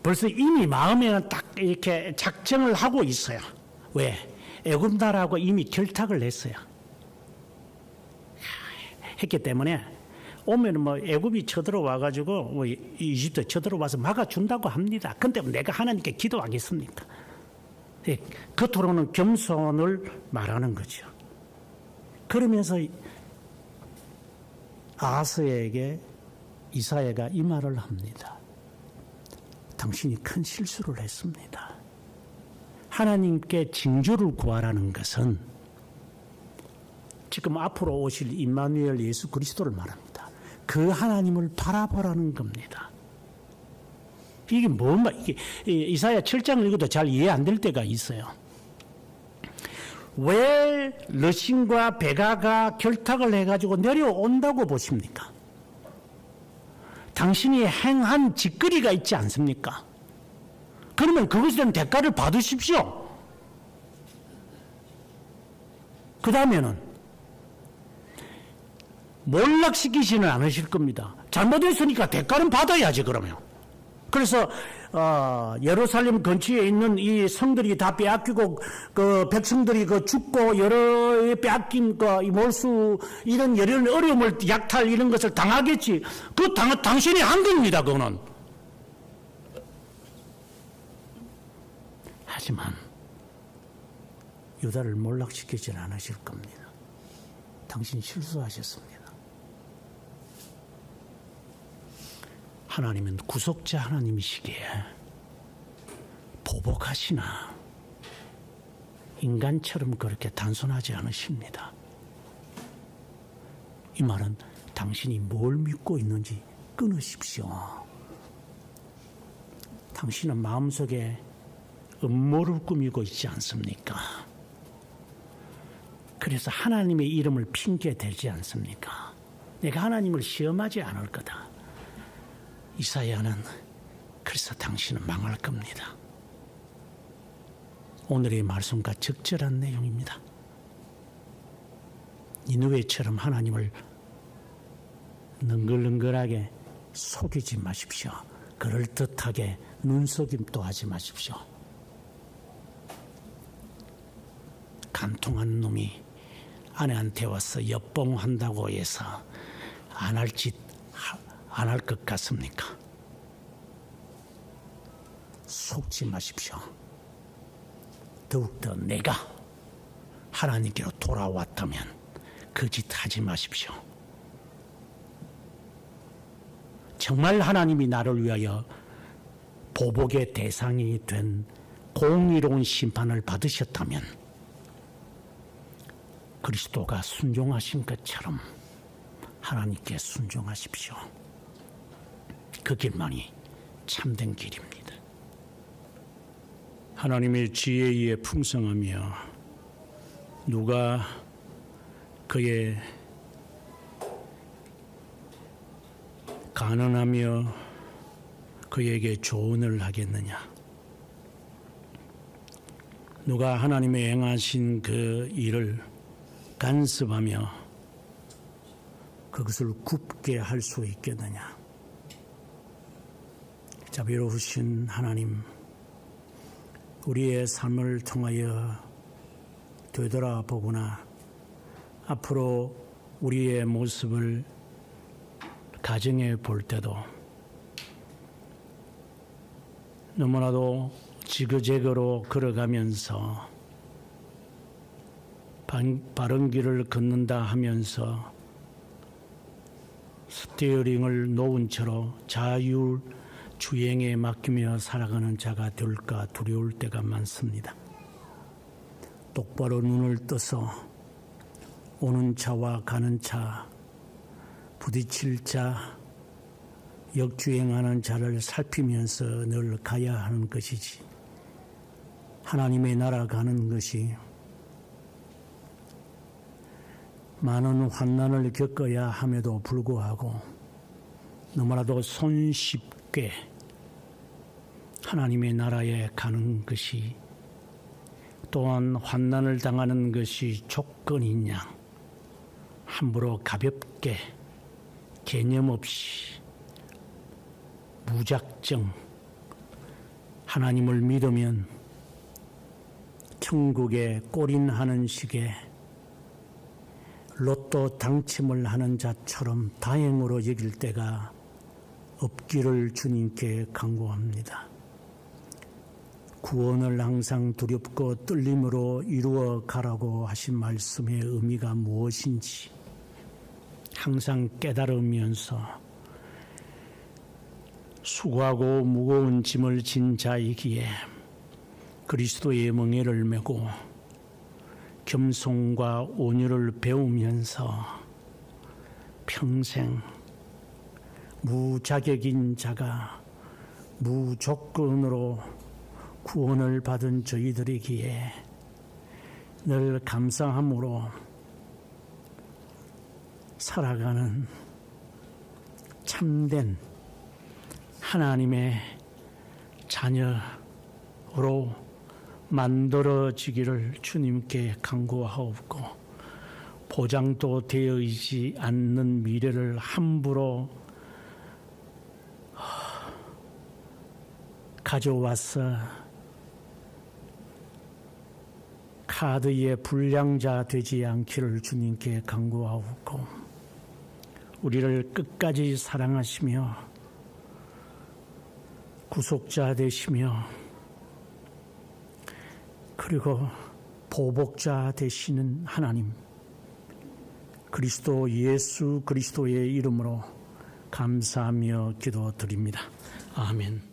벌써 이미 마음에는 딱 이렇게 작정을 하고 있어요. 왜? 애굽 나라하고 이미 결탁을 했어요. 했기 때문에 오면 뭐 애굽이 쳐들어와가지고 뭐 이집트 쳐들어와서 막아준다고 합니다. 근데 내가 하나님께 기도하겠습니까? 겉으로는 겸손을 말하는 거죠. 그러면서 아하스에게 이사야가 이 말을 합니다. 당신이 큰 실수를 했습니다. 하나님께 징조를 구하라는 것은 지금 앞으로 오실 임마누엘 예수 그리스도를 말합니다. 그 하나님을 바라보라는 겁니다. 이게 이게 이사야 7장을 읽어도 잘 이해 안 될 때가 있어요. 왜 르신과 베가가 결탁을 해가지고 내려온다고 보십니까? 당신이 행한 짓거리가 있지 않습니까? 그러면 그것에 대한 대가를 받으십시오. 그 다음에는 몰락시키지는 않으실 겁니다. 잘못했으니까 대가는 받아야지 그러면. 그래서 예루살렘 근처에 있는 이 성들이 다 빼앗기고 그 백성들이 그 죽고 여러 빼앗긴 이 몰수 이런 여러 어려움을 약탈 이런 것을 당하겠지. 당신이 한 겁니다. 그거는. 하지만 유다를 몰락시키지는 않으실 겁니다. 당신 실수하셨습니다. 하나님은 구속자 하나님이시기에 보복하시나 인간처럼 그렇게 단순하지 않으십니다. 이 말은 당신이 뭘 믿고 있는지 끊으십시오. 당신은 마음속에 음모를 꾸미고 있지 않습니까? 그래서 하나님의 이름을 핑계 대지 않습니까? 내가 하나님을 시험하지 않을 거다. 이사야는 그래서 당신은 망할 겁니다. 오늘의 말씀과 적절한 내용입니다. 니느웨처럼 하나님을 능글능글하게 속이지 마십시오. 그럴듯하게 눈속임도 하지 마십시오. 간통한 놈이 아내한테 와서 엿봉한다고 해서 안 할 짓 안 할 것 같습니까? 속지 마십시오. 더욱더 내가 하나님께로 돌아왔다면 그 짓 하지 마십시오. 정말 하나님이 나를 위하여 보복의 대상이 된 공의로운 심판을 받으셨다면 그리스도가 순종하신 것처럼 하나님께 순종하십시오. 그 길만이 참된 길입니다. 하나님의 지혜에 풍성하며 누가 그의 가난하며 그에게 조언을 하겠느냐? 누가 하나님의 행하신 그 일을 간섭하며 그것을 굽게 할 수 있겠느냐? 자비로우신 하나님, 우리의 삶을 통하여 되돌아보거나 앞으로 우리의 모습을 가정해 볼 때도 너무나도 지그재그로 걸어가면서 바른 길을 걷는다 하면서 스티어링을 놓은 채로 자율 주행에 맡기며 살아가는 자가 될까 두려울 때가 많습니다. 똑바로 눈을 떠서 오는 차와 가는 차, 부딪힐 자, 역주행하는 자를 살피면서 늘 가야 하는 것이지, 하나님의 나라 가는 것이 많은 환난을 겪어야 함에도 불구하고 너무나도 손쉽게 하나님의 나라에 가는 것이, 또한 환난을 당하는 것이 조건인 양 함부로 가볍게 개념 없이 무작정 하나님을 믿으면 천국에 골인하는 식의 로또 당첨을 하는 자처럼 다행으로 여길 때가 없기를 주님께 간구합니다. 구원을 항상 두렵고 떨림으로 이루어 가라고 하신 말씀의 의미가 무엇인지 항상 깨달으면서 수고하고 무거운 짐을 진 자이기에 그리스도의 멍에를 메고 겸손과 온유를 배우면서 평생 무자격인 자가 무조건으로 구원을 받은 저희들이기에 늘 감사함으로 살아가는 참된 하나님의 자녀로 만들어지기를 주님께 간구하옵고, 보장도 되어 있지 않는 미래를 함부로 가져와서 카드의 불량자 되지 않기를 주님께 간구하옵고, 우리를 끝까지 사랑하시며 구속자 되시며 그리고 보복자 되시는 하나님, 그리스도 예수 그리스도의 이름으로 감사하며 기도드립니다. 아멘.